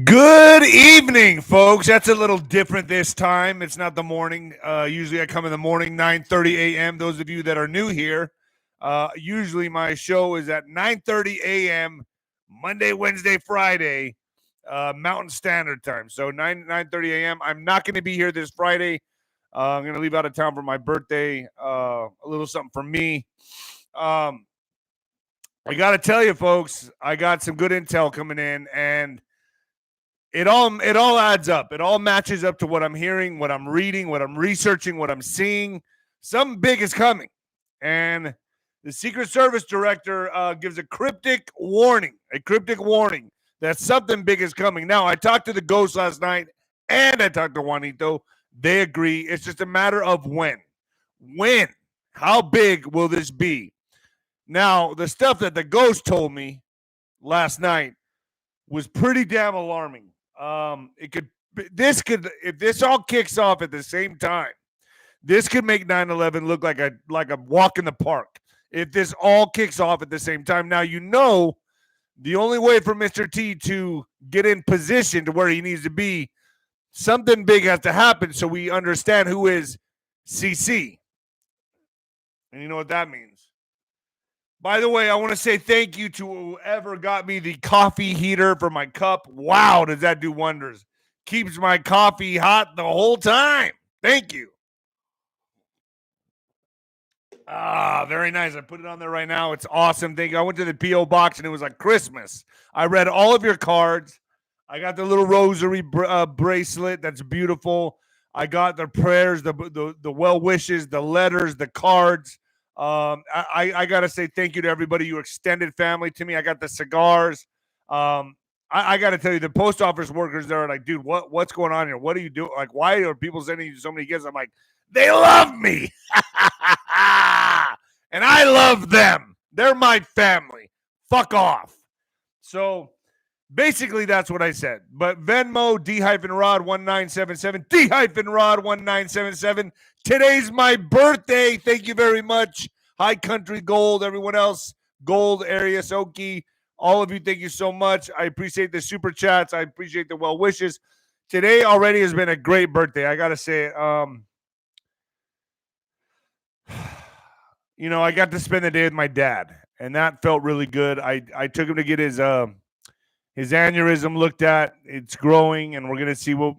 Good evening, folks. That's a little different this time. It's not the morning. Usually I come in the morning, 9:30 a.m. Those of you that are new here, usually my show is at 9:30 a.m. Monday, Wednesday, Friday, Mountain Standard Time. So 9:30 a.m. I'm not going to be here this Friday. I'm going to leave out of town for my birthday. A little something for me. I got to tell you, folks, I got some good intel coming in, and it all adds up. It all matches up to what I'm hearing, what I'm reading, what I'm researching, what I'm seeing. Something big is coming, and the Secret Service director gives a cryptic warning that something big is coming. Now, I talked to the ghost last night, and I talked to Juanito. They agree. It's just a matter of when. When? How big will this be? Now, the stuff that the ghost told me last night was pretty damn alarming. If this all kicks off at the same time, this could make 9/11 look like a walk in the park. If this all kicks off at the same time. Now, the only way for Mr. T to get in position to where he needs to be, something big has to happen so we understand who is 𝗧𝗃. And you know what that means. By the way, I want to say thank you to whoever got me the coffee heater for my cup. Wow, does that do wonders. Keeps my coffee hot the whole time. Thank you. Very nice. I put it on there right now. It's awesome. Thank you. I went to the P.O. box and it was like Christmas. I read all of your cards. I got the little rosary bracelet. That's beautiful. I got the prayers, the well wishes, the letters, the cards. I got to say thank you to everybody, your extended family to me. I got the cigars. I got to tell you, the post office workers there are like, dude, what's going on here? What are you doing? Like, why are people sending you so many gifts? I'm like, they love me. And I love them. They're my family. Fuck off. So basically, that's what I said. But Venmo, 𝗷-ROD1977, 𝗷-ROD1977. Today's my birthday. Thank you very much. High Country Gold, everyone else, Gold, area, 𝗀𝗂𝗃𝗁. All of you, thank you so much. I appreciate the super chats. I appreciate the well wishes. Today already has been a great birthday. I got to say, I got to spend the day with my dad, and that felt really good. I took him to get his aneurysm looked at. It's growing, and we're gonna see what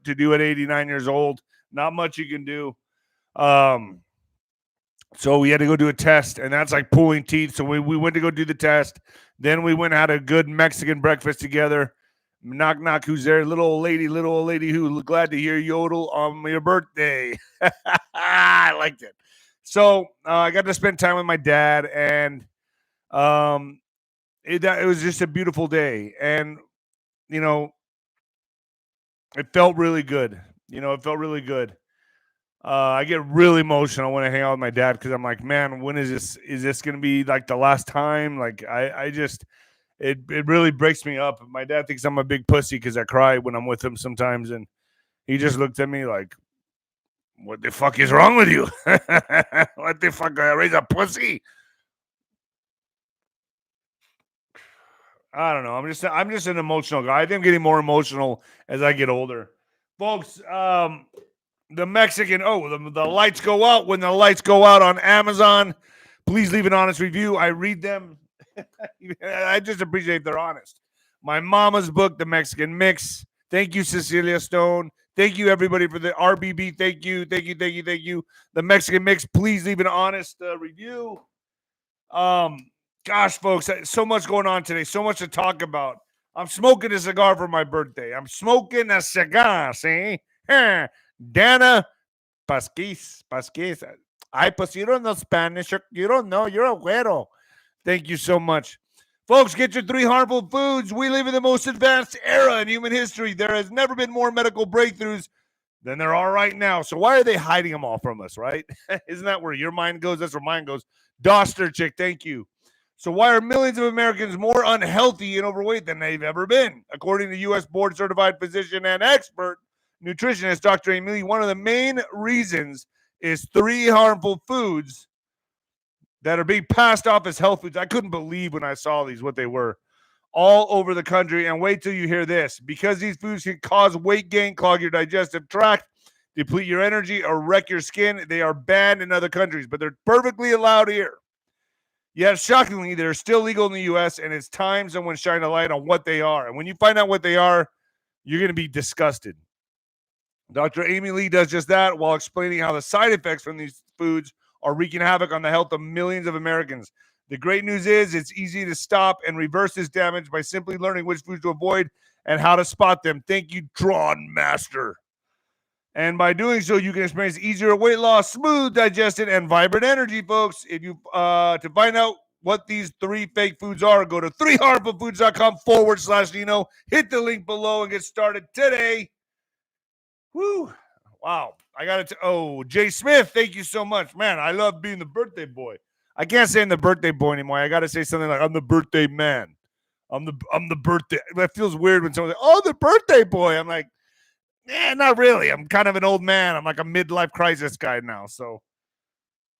to do at 89 years old. Not much you can do. So we had to go do a test, and that's like pulling teeth. So we went to go do the test. Then we went and had a good Mexican breakfast together. Knock, knock, who's there? Little old lady who glad to hear yodel on your birthday. I liked it. So I got to spend time with my dad, and it was just a beautiful day. And, it felt really good. It felt really good. I get really emotional when I hang out with my dad because I'm like, man, when is this? Is this going to be like the last time? Like, it really breaks me up. My dad thinks I'm a big pussy because I cry when I'm with him sometimes. And he just looked at me like, what the fuck is wrong with you? What the fuck? I raise a pussy? I don't know. I'm just an emotional guy. I think I'm getting more emotional as I get older. Folks, the Mexican, the lights go out. When the lights go out on Amazon, please leave an honest review. I read them. I just appreciate if they're honest. My mama's book, The Mexican Mix. Thank you, Cecilia Stone. Thank you, everybody, for the RBB. Thank you. The Mexican Mix, please leave an honest review. Gosh, folks, so much going on today. So much to talk about. I'm smoking a cigar for my birthday. I'm smoking a cigar, see? Dana 𝗵𝗃𝗃. Pues you don't know Spanish. You don't know. You're a güero. Thank you so much. Folks, get your 3 harmful foods. We live in the most advanced era in human history. There has never been more medical breakthroughs than there are right now. So why are they hiding them all from us, right? Isn't that where your mind goes? That's where mine goes. Doster chick, thank you. So why are millions of Americans more unhealthy and overweight than they've ever been? According to U.S. board-certified physician and expert nutritionist Dr. 𝗦𝗍, one of the main reasons is 3 harmful foods that are being passed off as health foods. I couldn't believe when I saw these what they were. all over the country. And wait till you hear this. Because these foods can cause weight gain, clog your digestive tract, deplete your energy, or wreck your skin, they are banned in other countries, but they're perfectly allowed here. Yet, shockingly, they're still legal in the U.S., and it's time someone shine a light on what they are. And when you find out what they are, you're going to be disgusted. Dr. Amy Lee does just that while explaining how the side effects from these foods are wreaking havoc on the health of millions of Americans. The great news is it's easy to stop and reverse this damage by simply learning which foods to avoid and how to spot them. Thank you, Drawn Master. And by doing so, you can experience easier weight loss, smooth digestion, and vibrant energy, folks. If you to find out what these 3 fake foods are, go to 3harmfulfoods.com/Nino. Hit the link below and get started today. Woo! Wow. I got it. Oh, Jay Smith, thank you so much. Man, I love being the birthday boy. I can't say I'm the birthday boy anymore. I got to say something like I'm the birthday man. I'm the birthday. That feels weird when someone's like, oh, the birthday boy. I'm like, not really. I'm kind of an old man. I'm like a midlife crisis guy now. So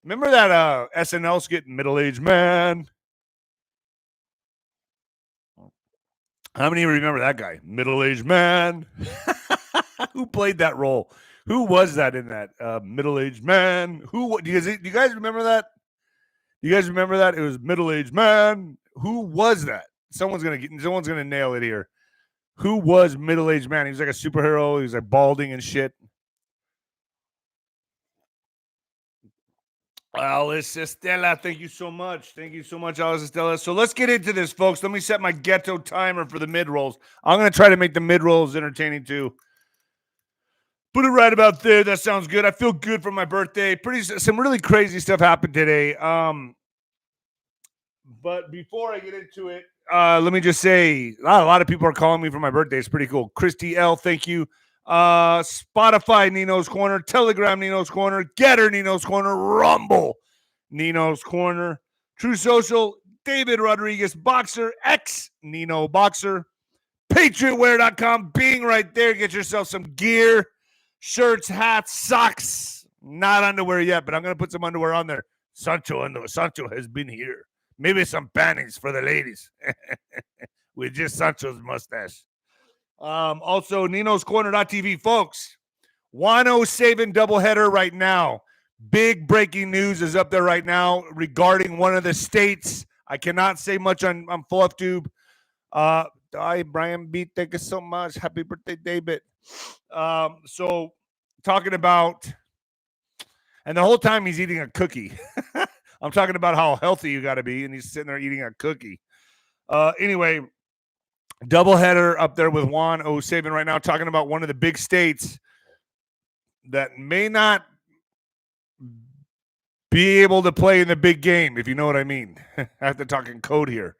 remember that SNL skit, Middle-Aged Man? How many remember that guy? Middle-Aged Man. Who played that role? Who was that in that middle-aged man? Do you guys remember that? You guys remember that? It was middle-aged man. Who was that? Someone's gonna nail it here. Who was middle-aged man? He was like a superhero. He was like balding and shit. Alice Estella, thank you so much. Thank you so much, Alice Estella. So let's get into this, folks. Let me set my ghetto timer for the mid-rolls. I'm going to try to make the mid-rolls entertaining, too. Put it right about there. That sounds good. I feel good for my birthday. Some really crazy stuff happened today. But before I get into it, let me just say a lot of people are calling me for my birthday. It's pretty cool. Christy L, thank you. Spotify, Nino's Corner. Telegram, Nino's Corner. Getter, Nino's Corner. Rumble, Nino's Corner. True Social, David Rodriguez, Boxer, X, Nino Boxer. PatriotWear.com, being right there. Get yourself some gear. Shirts, hats, socks. Not underwear yet, but I'm going to put some underwear on there. Sancho has been here. Maybe some panties for the ladies. With just Sancho's mustache. Also, Nino's Corner.tv, folks. 𝗬𝗏 doubleheader right now. Big breaking news is up there right now regarding one of the states. I cannot say much on FluffTube. Hi, Brian B. Thank you so much. Happy birthday, David. So talking about, and the whole time he's eating a cookie. I'm talking about how healthy you got to be, and he's sitting there eating a cookie. Anyway, doubleheader up there with 𝗬𝗏 right now, talking about one of the big states that may not be able to play in the big game, if you know what I mean. I have to talk in code here.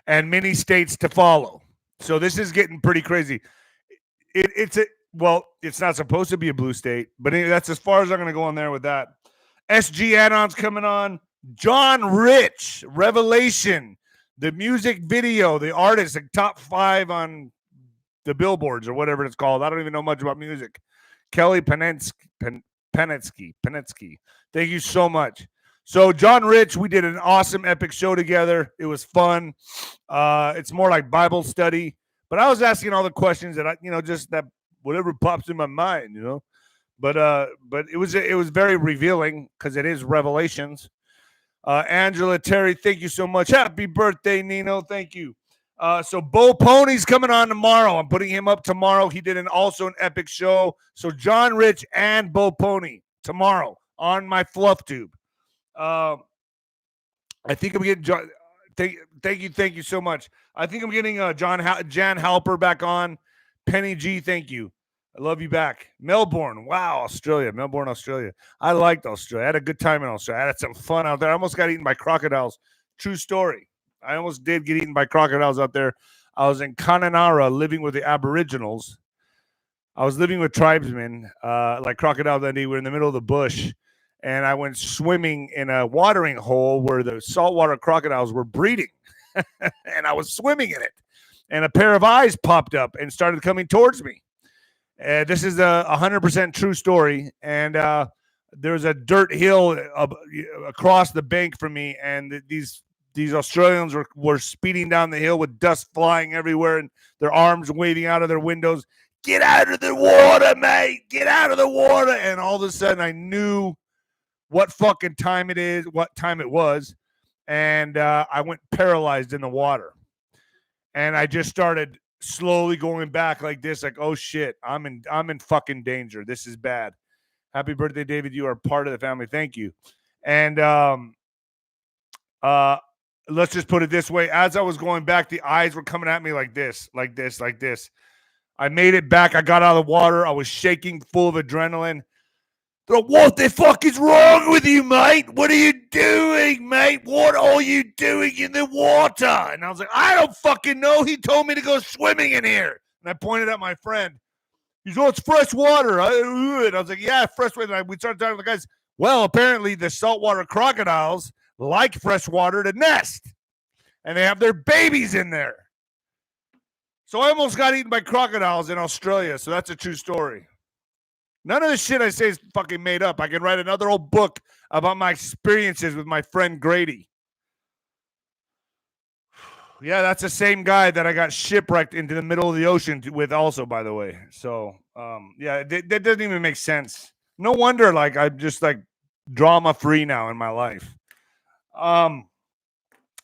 And many states to follow. So this is getting pretty crazy. It's not supposed to be a blue state, but anyway, that's as far as I'm going to go on there with that. SG add-ons coming on. John Rich, Revelation, the music video, the artist, like top 5 on the billboards or whatever it's called. I don't even know much about music. Kelly Penetsky. Thank you so much. So John Rich, we did an awesome epic show together. It was fun. It's more like Bible study, but I was asking all the questions that just that whatever pops in my mind, But it was very revealing because it is Revelations. Angela Terry, thank you so much. Happy birthday, Nino. Thank you. So Bo Pony's coming on tomorrow. I'm putting him up tomorrow. He did also an epic show. So John Rich and Bo Pony tomorrow on my FluffTube. I think I'm getting John. Thank you so much. I think I'm getting Jan Halper back on. Penny G, thank you. I love you back. Melbourne, wow, Australia. Melbourne, Australia. I liked Australia. I had a good time in Australia. I had some fun out there. I almost got eaten by crocodiles. True story. I almost did get eaten by crocodiles out there. I was in Kununurra living with the Aboriginals. I was living with tribesmen, like Crocodile Dundee. We're in the middle of the bush, and I went swimming in a watering hole where the saltwater crocodiles were breeding, and I was swimming in it, and a pair of eyes popped up and started coming towards me. This is a 100% true story, and there's a dirt hill across the bank from me, and these these Australians were speeding down the hill with dust flying everywhere and their arms waving out of their windows. Get out of the water, mate! Get out of the water! And all of a sudden, I knew what fucking time it is, what time it was, and I went paralyzed in the water. And I just started slowly going back like this, like, oh shit, I'm in fucking danger. This is bad. Happy birthday, David. You are part of the family. Thank you. And let's just put it this way. As I was going back, the eyes were coming at me like this, like this, like this. I made it back. I got out of the water. I was shaking, full of adrenaline. What the fuck is wrong with you, mate? What are you doing, mate? What are you doing in the water? And I was like, I don't fucking know. He told me to go swimming in here. And I pointed at my friend. He's, oh, it's fresh water. And I was like, yeah, fresh water. And we started talking to the guys. Well, apparently the saltwater crocodiles like fresh water to nest. And they have their babies in there. So I almost got eaten by crocodiles in Australia. So that's a true story. None of the shit I say is fucking made up. I can write another old book about my experiences with my friend Grady. Yeah, that's the same guy that I got shipwrecked into the middle of the ocean with also, by the way. So, yeah, that doesn't even make sense. No wonder, like, I'm just, like, drama-free now in my life.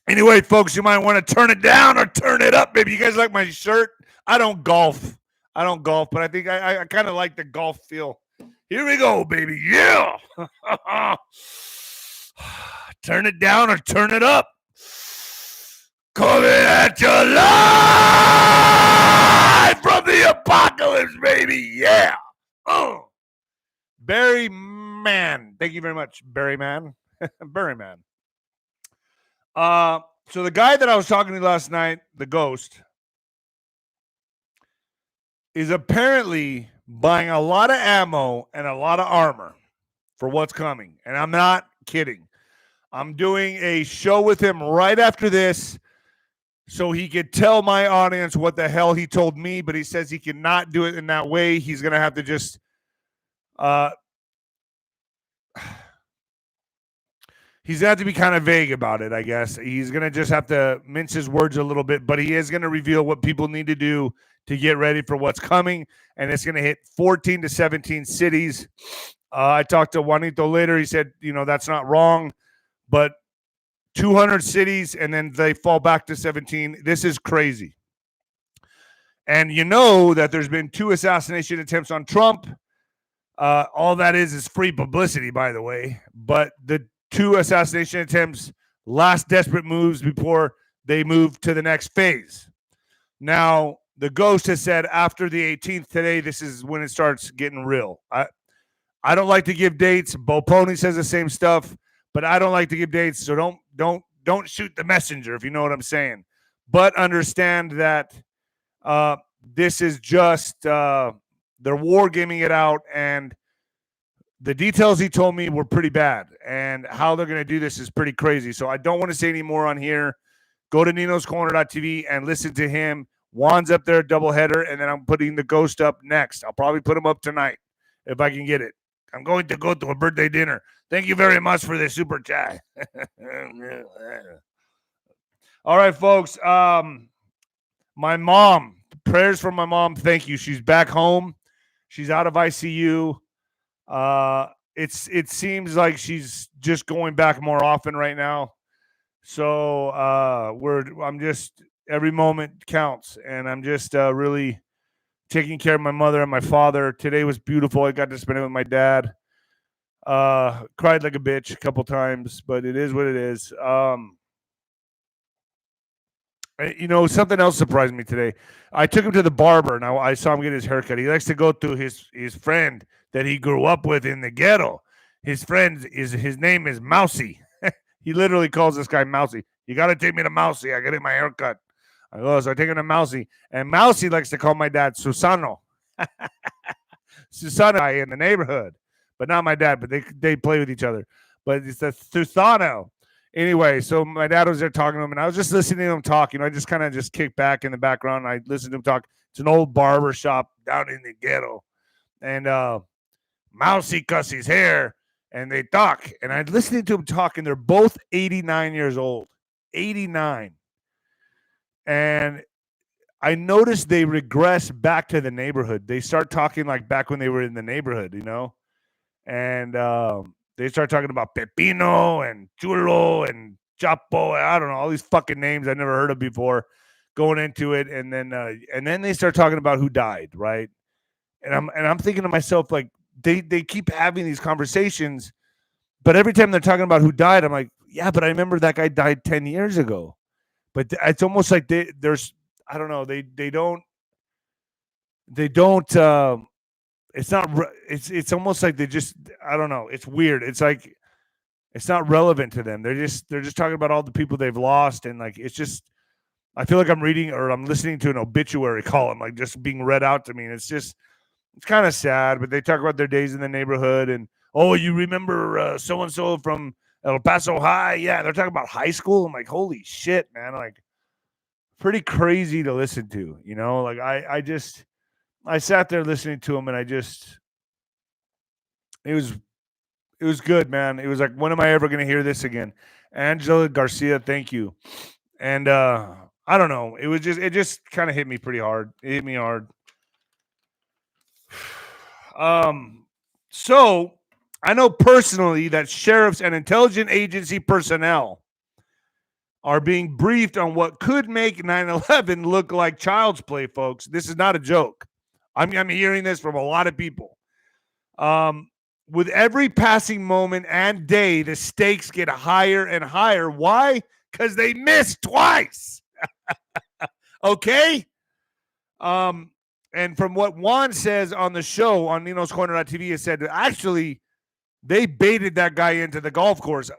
Anyway, folks, you might want to turn it down or turn it up, baby. You guys like my shirt? I don't golf, but I think I kind of like the golf feel. Here we go, baby. Yeah. Turn it down or turn it up. Coming at you live from the apocalypse, baby. Yeah. Oh. Barry Man. Thank you very much, Barry Man. Barry Man. So the guy that I was talking to last night, the ghost, is apparently buying a lot of ammo and a lot of armor for what's coming. And I'm not kidding. I'm doing a show with him right after this so he could tell my audience what the hell he told me, but he says he cannot do it in that way. He's going to have to just he's going to have to be kind of vague about it, I guess. He's going to just have to mince his words a little bit, but he is going to reveal what people need to do to get ready for what's coming, and it's going to hit 14 to 17 cities. I talked to Juanito later. He said, you know, that's not wrong, but 200 cities, and then they fall back to 17. This is crazy. And you know that there's been 2 assassination attempts on Trump. All that is free publicity, by the way. But the 2 assassination attempts, last desperate moves before they move to the next phase. Now, the ghost has said after the 18th today, this is when it starts getting real. I don't like to give dates. 𝗶𝗶𝗀 says the same stuff, but I don't like to give dates, so don't shoot the messenger, if you know what I'm saying. But understand that this is just they're wargaming it out, and the details he told me were pretty bad, and how they're going to do this is pretty crazy. So I don't want to say any more on here. Go to ninoscorner.tv and listen to him. Juan's up there, doubleheader, and then I'm putting the ghost up next. I'll probably put him up tonight if I can get it. I'm going to go to a birthday dinner. Thank you very much for the super chat. All right, folks. My mom, prayers for my mom. Thank you. She's back home. She's out of ICU. It seems like she's just going back more often right now. So I'm just, every moment counts, and I'm just really taking care of my mother and my father. Today was beautiful. I got to spend it with my dad. Cried like a bitch a couple times, but it is what it is. You know, something else surprised me today. I took him to the barber. Now I saw him get his haircut. He likes to go to his friend that he grew up with in the ghetto. His name is 𝗫𝗫. He literally calls this guy 𝗫𝗫. You got to take me to 𝗫𝗫. I got to get my haircut. I go, so I take him to 𝗫𝗫. And 𝗫𝗫 likes to call my dad Susano. Susano in the neighborhood. But not my dad, but they play with each other. But it's a Susano. Anyway, so my dad was there talking to him, and I was just listening to him talk. You know, I just kind of just kicked back in the background. I listened to him talk. It's an old barber shop down in the ghetto. And 𝗫𝗫 cuts his hair, and they talk. And I listened to him talk, and they're both 89 years old. 89. And I noticed they regress back to the neighborhood. They start talking like back when they were in the neighborhood, you know? And they start talking about Pepino and Chulo and Chapo. I don't know, all these fucking names I never heard of before going into it. And then they start talking about who died, right? And I'm thinking to myself, like, they keep having these conversations, but every time they're talking about who died, I'm like, yeah, but I remember that guy died 10 years ago. But it's almost like there's, I don't know, they don't it's not it's almost like they just, I don't know, it's weird. It's like it's not relevant to them. They're just talking about all the people they've lost, and like it's just, I feel like I'm reading or I'm listening to an obituary column, like just being read out to me, and it's kind of sad. But they talk about their days in the neighborhood, and oh, you remember so and so from El Paso High? Yeah, they're talking about high school. I'm like, holy shit, man! Like, pretty crazy to listen to, you know? Like I sat there listening to him, and it was good, man. It was like, when am I ever going to hear this again? Angela Garcia, thank you. And I don't know. It just kind of hit me pretty hard. It hit me hard. So I know personally that sheriffs and intelligence agency personnel are being briefed on what could make 9/11 look like child's play, folks. This is not a joke. I'm hearing this from a lot of people. With every passing moment and day, the stakes get higher and higher. Why? Because they missed twice. Okay? And from what Juan says on the show on Nino's Corner.tv, it said that actually they baited that guy into the golf course,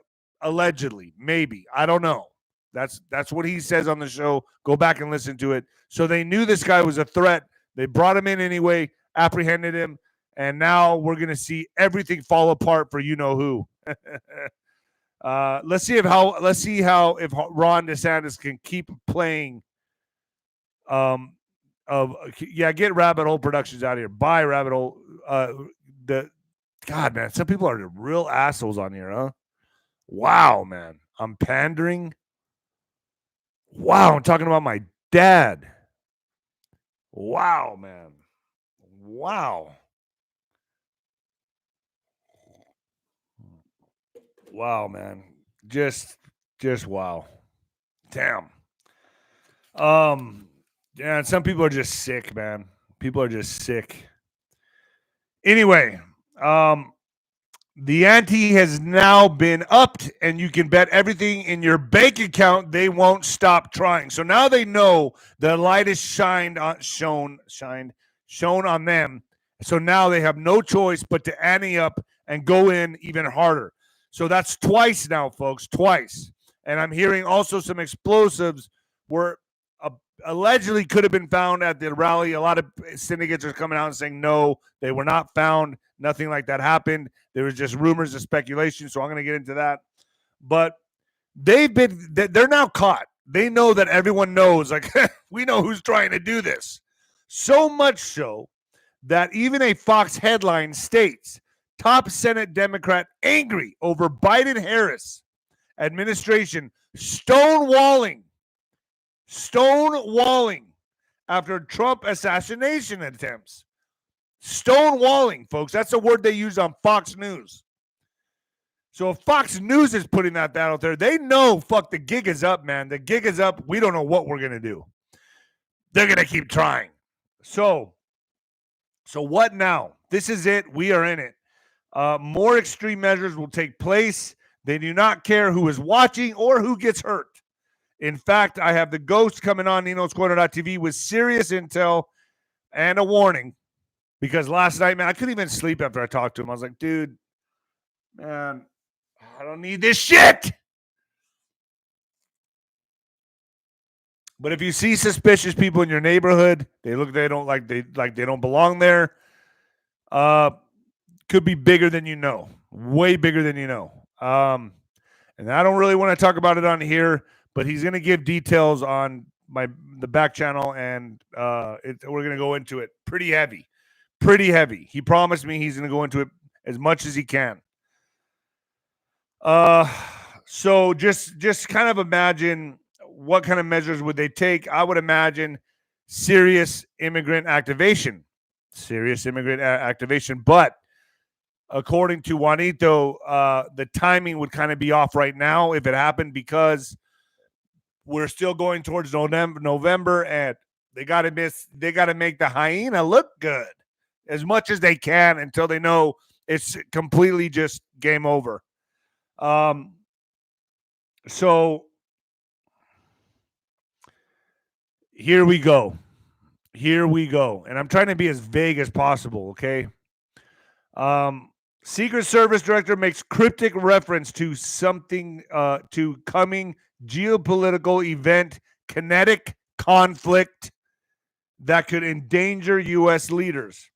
allegedly. Maybe. I don't know. That's what he says on the show. Go back and listen to it. So they knew this guy was a threat. They brought him in anyway, apprehended him, and now we're going to see everything fall apart for you know who. Let's see how if Ron DeSantis can keep playing. Get Rabbit Hole Productions out of here. Bye, Rabbit Hole. God, man, some people are real assholes on here, huh? Wow, man, I'm pandering. Wow, I'm talking about my dad. Wow, man. Wow. Wow, man. Just wow. Damn. Yeah, some people are just sick, man. People are just sick. Anyway, the ante has now been upped, and you can bet everything in your bank account they won't stop trying. So now they know the light is shown on them. So now they have no choice but to ante up and go in even harder. So that's twice now, folks, twice. And I'm hearing also some explosives were allegedly could have been found at the rally. A lot of syndicates are coming out and saying, no, they were not found. Nothing like that happened. There was just rumors and speculation. So I'm going to get into that. But they're now caught. They know that everyone knows, like, we know who's trying to do this. So much so that even a Fox headline states, top Senate Democrat angry over Biden-Harris administration stonewalling after Trump assassination attempts. Stonewalling, folks. That's a word they use on Fox News. So if Fox News is putting that out there, they know, fuck, the gig is up, man. The gig is up. We don't know what we're going to do. They're going to keep trying. So what now? This is it. We are in it. More extreme measures will take place. They do not care who is watching or who gets hurt. In fact, I have the ghost coming on Nino's Corner.tv with serious intel and a warning, because last night, man, I couldn't even sleep after I talked to him. I was like, dude, man, I don't need this shit. But if you see suspicious people in your neighborhood, they don't belong there. Could be bigger than you know, way bigger than you know. And I don't really want to talk about it on here, but he's going to give details on the back channel, and we're going to go into it pretty heavy. He promised me he's going to go into it as much as he can. So just kind of imagine what kind of measures would they take. I would imagine serious immigrant activation. But according to Juanito, the timing would kind of be off right now if it happened, because we're still going towards November, and they got to make the hyena look good as much as they can until they know it's completely just game over. So here we go. And I'm trying to be as vague as possible, okay? Secret Service director makes cryptic reference to something, to coming geopolitical event, kinetic conflict that could endanger U.S. leaders.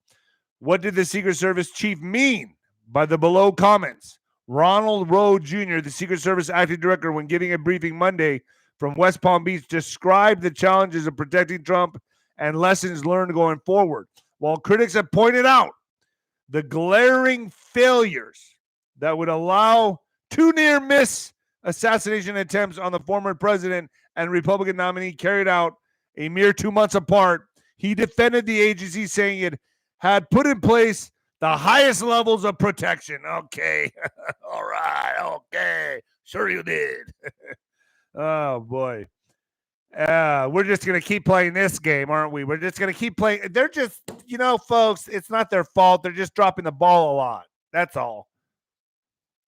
What did the Secret Service chief mean by the below comments? Ronald Rowe Jr., the Secret Service acting director, when giving a briefing Monday from West Palm Beach, described the challenges of protecting Trump and lessons learned going forward. While critics have pointed out the glaring failures that would allow two near-miss assassination attempts on the former president and Republican nominee carried out a mere 2 months apart, he defended the agency, saying it had put in place the highest levels of protection. Okay. All right. Okay. Sure you did. Oh, boy. We're just going to keep playing this game, aren't we? We're just going to keep playing. They're just, folks, it's not their fault. They're just dropping the ball a lot. That's all.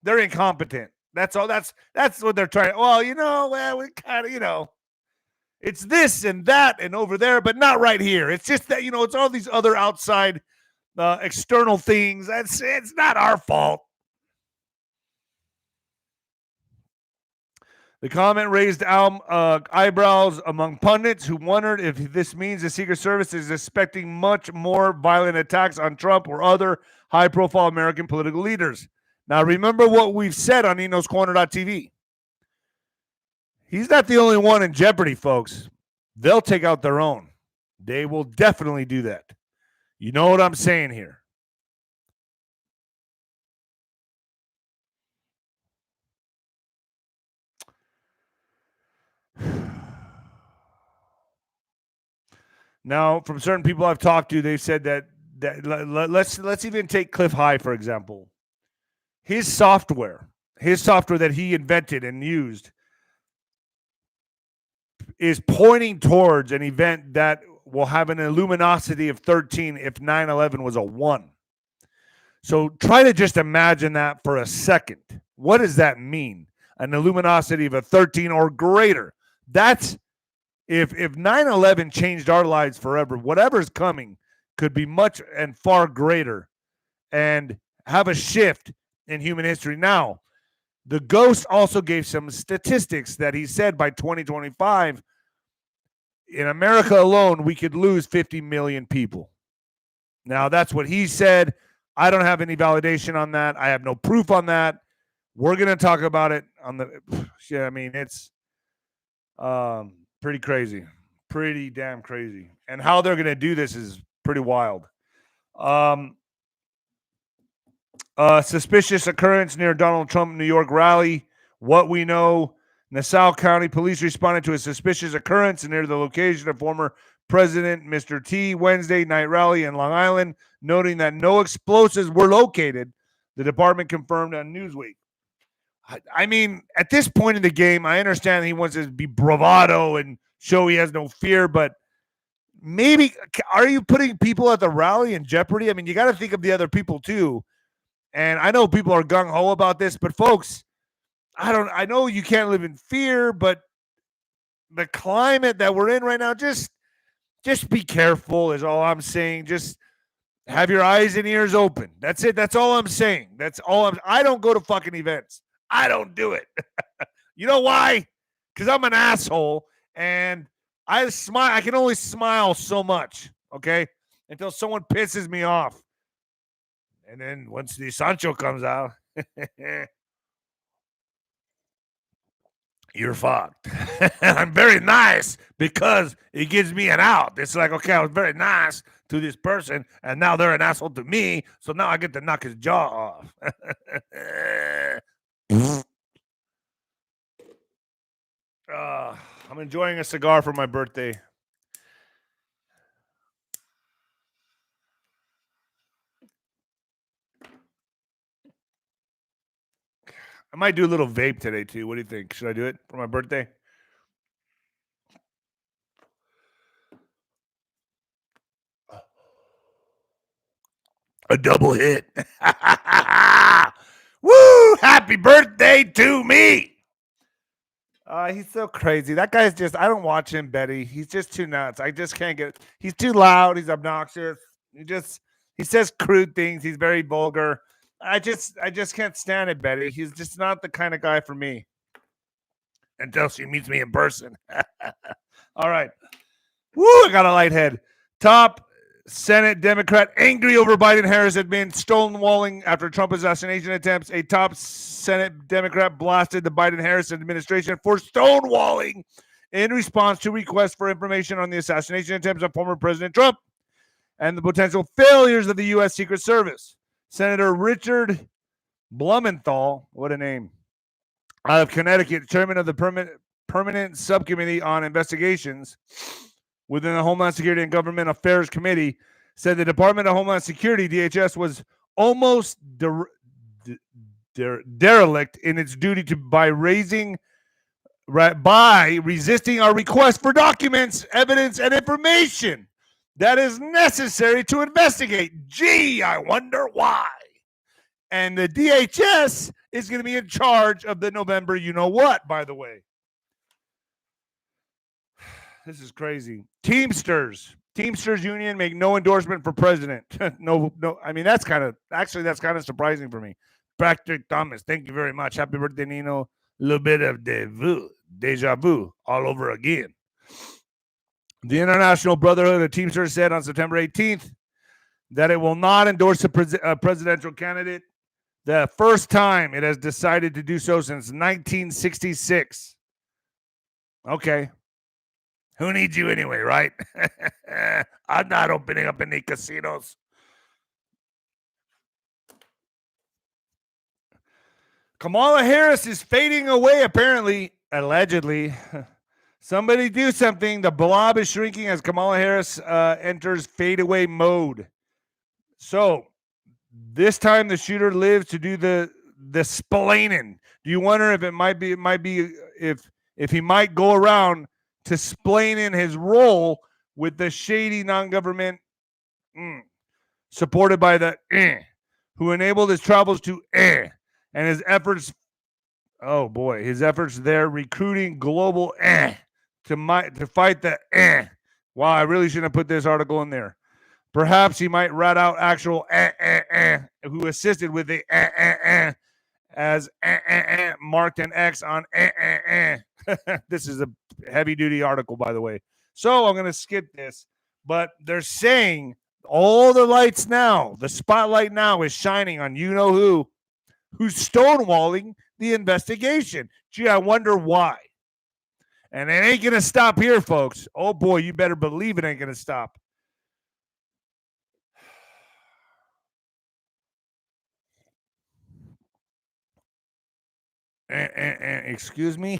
They're incompetent. That's all. That's what they're trying. Well, we kind of, it's this and that and over there, but not right here. It's just that, it's all these other outside external things. It's not our fault. The comment raised eyebrows among pundits who wondered if this means the Secret Service is expecting much more violent attacks on Trump or other high-profile American political leaders. Now, remember what we've said on Nino's Corner.tv. He's not the only one in jeopardy, folks. They'll take out their own. They will definitely do that. You know what I'm saying here. Now, from certain people I've talked to, they said that let's even take Cliff High, for example. His software that he invented and used is pointing towards an event that will have an luminosity of 13 if 9/11 was a 1. So try to just imagine that for a second. What does that mean? An luminosity of a 13 or greater. That's if 9/11 changed our lives forever, whatever's coming could be much and far greater and have a shift in human history. Now, the ghost also gave some statistics that he said by 2025, in America alone, we could lose 50 million people. Now, that's what he said. I don't have any validation on that. I have no proof on that. We're going to talk about it on the – I mean, it's pretty crazy. Pretty damn crazy. And how they're going to do this is pretty wild. Suspicious occurrence near Donald Trump New York rally. What we know, Nassau County police responded to a suspicious occurrence near the location of former President Mr. T Wednesday night rally in Long Island, noting that no explosives were located. The department confirmed on Newsweek. I mean, at this point in the game, I understand he wants to be bravado and show he has no fear, but maybe are you putting people at the rally in jeopardy? I mean, you got to think of the other people too. And I know people are gung-ho about this, but folks, I know you can't live in fear, but the climate that we're in right now, just be careful is all I'm saying. Just have your eyes and ears open. That's it. That's all I'm saying. I don't go to fucking events. I don't do it. You know why? Because I'm an asshole and I can only smile so much, okay? Until someone pisses me off. And then once the Sancho comes out, you're fucked. I'm very nice because it gives me an out. It's like, okay, I was very nice to this person, and now they're an asshole to me, so now I get to knock his jaw off. I'm enjoying a cigar for my birthday. I might do a little vape today too. What do you think? Should I do it for my birthday? A double hit. Woo! Happy birthday to me. He's so crazy. That guy's just, I don't watch him, Betty. He's just too nuts. I just can't get it. He's too loud. He's obnoxious. He says crude things. He's very vulgar. I just can't stand it, Betty. He's just not the kind of guy for me. Until she meets me in person. All right. Woo, I got a light head. Top Senate Democrat angry over Biden-Harris admin stonewalling after Trump assassination attempts. A top Senate Democrat blasted the Biden-Harris administration for stonewalling in response to requests for information on the assassination attempts of former President Trump and the potential failures of the U.S. Secret Service. Senator Richard Blumenthal, what a name, out of Connecticut, chairman of the Permanent Subcommittee on Investigations within the Homeland Security and Government Affairs Committee, said the Department of Homeland Security, DHS, was almost derelict in its duty by resisting our request for documents, evidence, and information that is necessary to investigate. Gee, I wonder why. And the DHS is going to be in charge of the November you-know-what, by the way. This is crazy. Teamsters Union make no endorsement for president. no. I mean, that's kind of surprising for me. Patrick Thomas, thank you very much. Happy birthday, Nino. A little bit of deja vu all over again. The International Brotherhood of Teamsters said on September 18th that it will not endorse a presidential candidate. The first time it has decided to do so since 1966. Okay. Who needs you anyway, right? I'm not opening up any casinos. Kamala Harris is fading away, apparently, allegedly. Somebody do something. The blob is shrinking as Kamala Harris enters fadeaway mode. So this time the shooter lives to do the splaining. Do you wonder if if he might go around to explain in his role with the shady non-government supported by the who enabled his travels to and his efforts, his efforts there recruiting global to fight the Wow, I really shouldn't have put this article in there. Perhaps he might rat out actual who assisted with the as marked an X on This is a heavy-duty article, by the way. So I'm going to skip this. But they're saying all the lights now, the spotlight now is shining on you-know-who's stonewalling the investigation. Gee, I wonder why. And it ain't going to stop here, folks. Oh, boy, you better believe it ain't going to stop. Excuse me?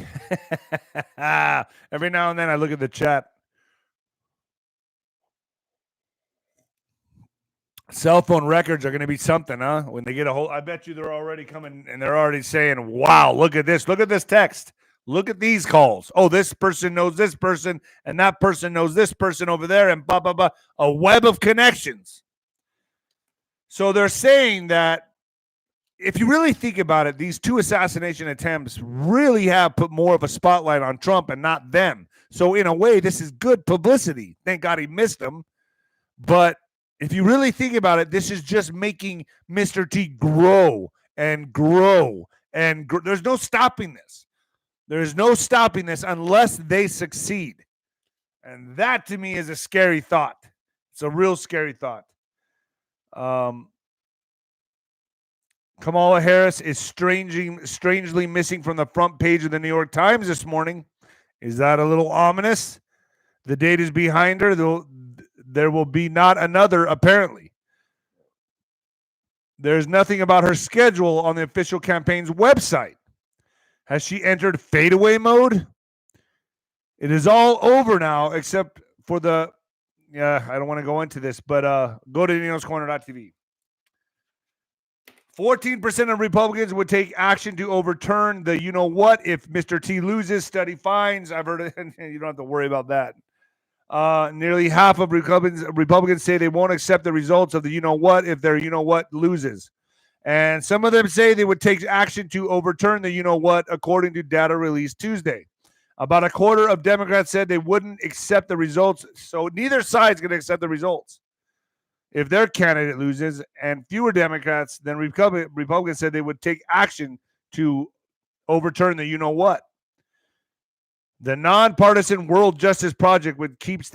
Every now and then I look at the chat. Cell phone records are going to be something, huh? When they get a hold, I bet you they're already coming and they're already saying, wow, look at this. Look at this text. Look at these calls. Oh, this person knows this person and that person knows this person over there and blah, blah, blah. A web of connections. So they're saying that if you really think about it, these two assassination attempts really have put more of a spotlight on Trump and not them. So in a way, this is good publicity. Thank God he missed them. But if you really think about it, this is just making Mr. T grow and grow and grow. There's no stopping this. There's no stopping this unless they succeed. And that to me is a scary thought. It's a real scary thought. Kamala Harris is strangely missing from the front page of the New York Times this morning. Is that a little ominous? The date is behind her. There will be not another, apparently. There's nothing about her schedule on the official campaign's website. Has she entered fadeaway mode? It is all over now, except for the, I don't want to go into this, but go to Nino'sCorner.tv. 14% of Republicans would take action to overturn the you-know-what if Mr. T loses, study finds. I've heard it, and you don't have to worry about that. Nearly half of Republicans say they won't accept the results of the you-know-what if their you-know-what loses. And some of them say they would take action to overturn the you-know-what, according to data released Tuesday. About a quarter of Democrats said they wouldn't accept the results, so neither side's going to accept the results if their candidate loses, and fewer Democrats than Republicans said they would take action to overturn the you-know-what. The nonpartisan World Justice Project, which keeps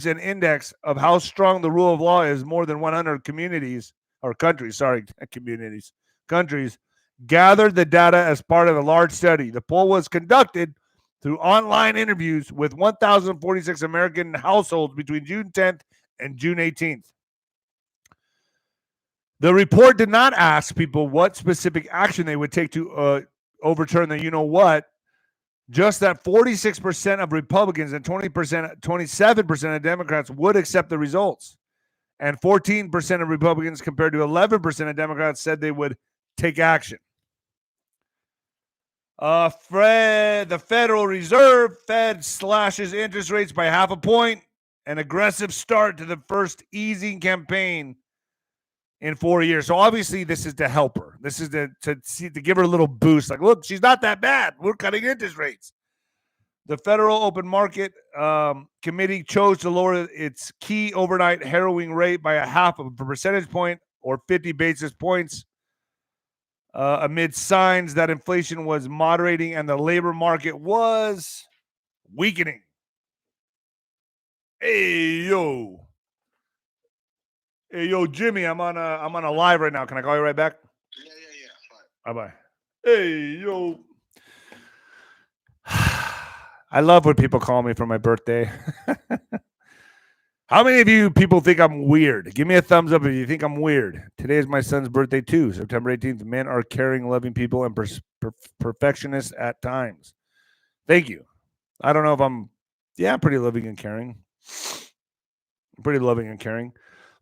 an index of how strong the rule of law is, more than 100 countries, gathered the data as part of a large study. The poll was conducted through online interviews with 1,046 American households between June 10th and June 18th. The report did not ask people what specific action they would take to overturn the you-know-what, just that 46% of Republicans and 27% of Democrats would accept the results. And 14% of Republicans compared to 11% of Democrats said they would take action. The Federal Reserve, Fed slashes interest rates by 0.5 point, an aggressive start to the first easing campaign in 4 years. So obviously this is to help her. This is to give her a little boost. Like, look, she's not that bad. We're cutting interest rates. The Federal Open Market Committee chose to lower its key overnight harrowing rate by 0.5 percentage point or 50 basis points amid signs that inflation was moderating and the labor market was weakening. Hey, yo, Jimmy, I'm on a live right now. Can I call you right back? Yeah. Bye-bye. Hey, yo. I love when people call me for my birthday. How many of you people think I'm weird? Give me a thumbs up if you think I'm weird. Today is my son's birthday too, September 18th. Men are caring, loving people, and perfectionists at times. Thank you. I don't know if I'm pretty loving and caring. Pretty loving and caring.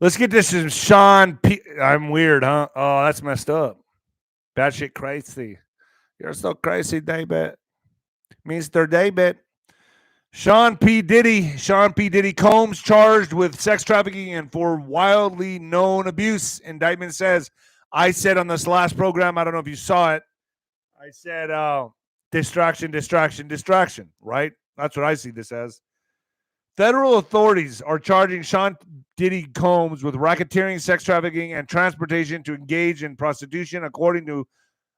Let's get this to Sean P. I'm weird, huh? Oh, that's messed up. Bad shit crazy. You're so crazy, David. Mr. David. Sean P. Diddy Combs charged with sex trafficking and for wildly known abuse. Indictment says, I said on this last program, I don't know if you saw it, I said distraction, right? That's what I see this as. Federal authorities are charging Sean Diddy Combs with racketeering, sex trafficking, and transportation to engage in prostitution, according to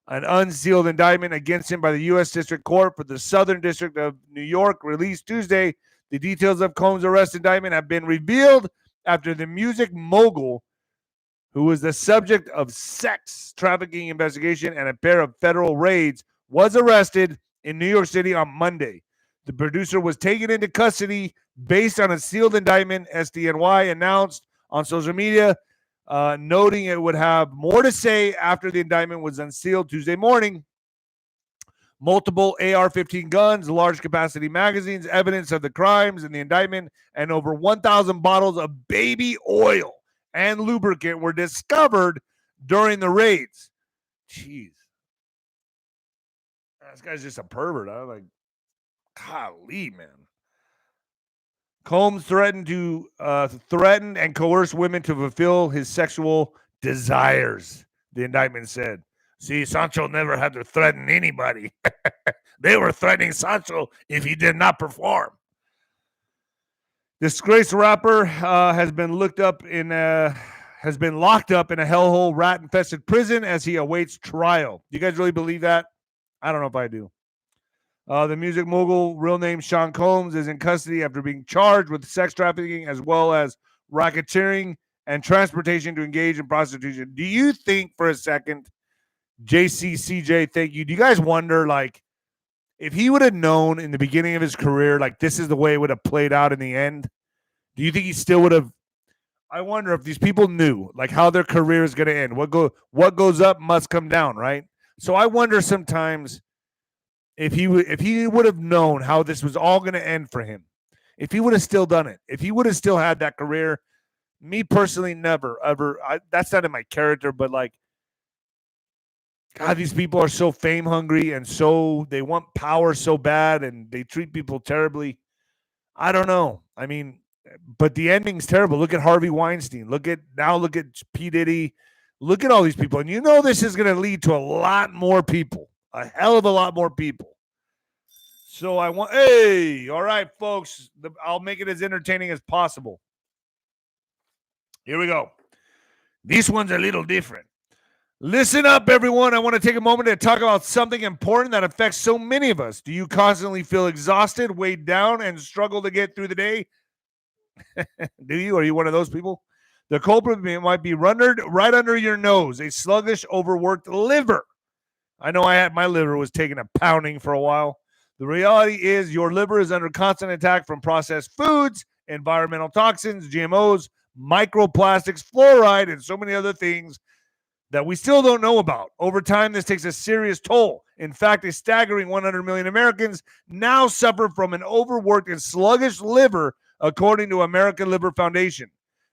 an unsealed indictment against him by the U.S. District Court for the Southern District of New York released Tuesday. The details of Combs' arrest indictment have been revealed after the music mogul, who was the subject of sex trafficking investigation and a pair of federal raids, was arrested in New York City on Monday. The producer was taken into custody based on a sealed indictment, SDNY announced on social media, noting it would have more to say after the indictment was unsealed Tuesday morning. Multiple AR-15 guns, large capacity magazines, evidence of the crimes in the indictment, and over 1,000 bottles of baby oil and lubricant were discovered during the raids. Jeez. This guy's just a pervert. I'm like, golly, man. Combs threatened and coerce women to fulfill his sexual desires, the indictment said. See, Sancho never had to threaten anybody. They were threatening Sancho if he did not perform. Disgraced rapper has been locked up in a hellhole, rat-infested prison as he awaits trial. Do you guys really believe that? I don't know if I do. The music mogul, real name Sean Combs, is in custody after being charged with sex trafficking as well as racketeering and transportation to engage in prostitution. Do you think for a second, 𝗀𝗃, thank you, do you guys wonder, like, if he would have known in the beginning of his career, like, this is the way it would have played out in the end, do you think he still would have? I wonder if these people knew, like, how their career is going to end. What goes up must come down, right? So I wonder sometimes if he would have known how this was all going to end for him, if he would have still done it, if he would have still had that career, me personally, never, ever. That's not in my character, but like, God, these people are so fame hungry and so they want power so bad and they treat people terribly. I don't know. I mean, but the ending's terrible. Look at Harvey Weinstein. Look at P. Diddy. Look at all these people. And you know this is going to lead to a lot more people, a hell of a lot more people. So hey, all right, folks. I'll make it as entertaining as possible. Here we go. This one's a little different. Listen up, everyone. I want to take a moment to talk about something important that affects so many of us. Do you constantly feel exhausted, weighed down, and struggle to get through the day? Do you? Are you one of those people? The culprit might be right under your nose, a sluggish, overworked liver. I know my liver was taking a pounding for a while. The reality is your liver is under constant attack from processed foods, environmental toxins, GMOs, microplastics, fluoride, and so many other things that we still don't know about. Over time, this takes a serious toll. In fact, a staggering 100 million Americans now suffer from an overworked and sluggish liver, according to American Liver Foundation.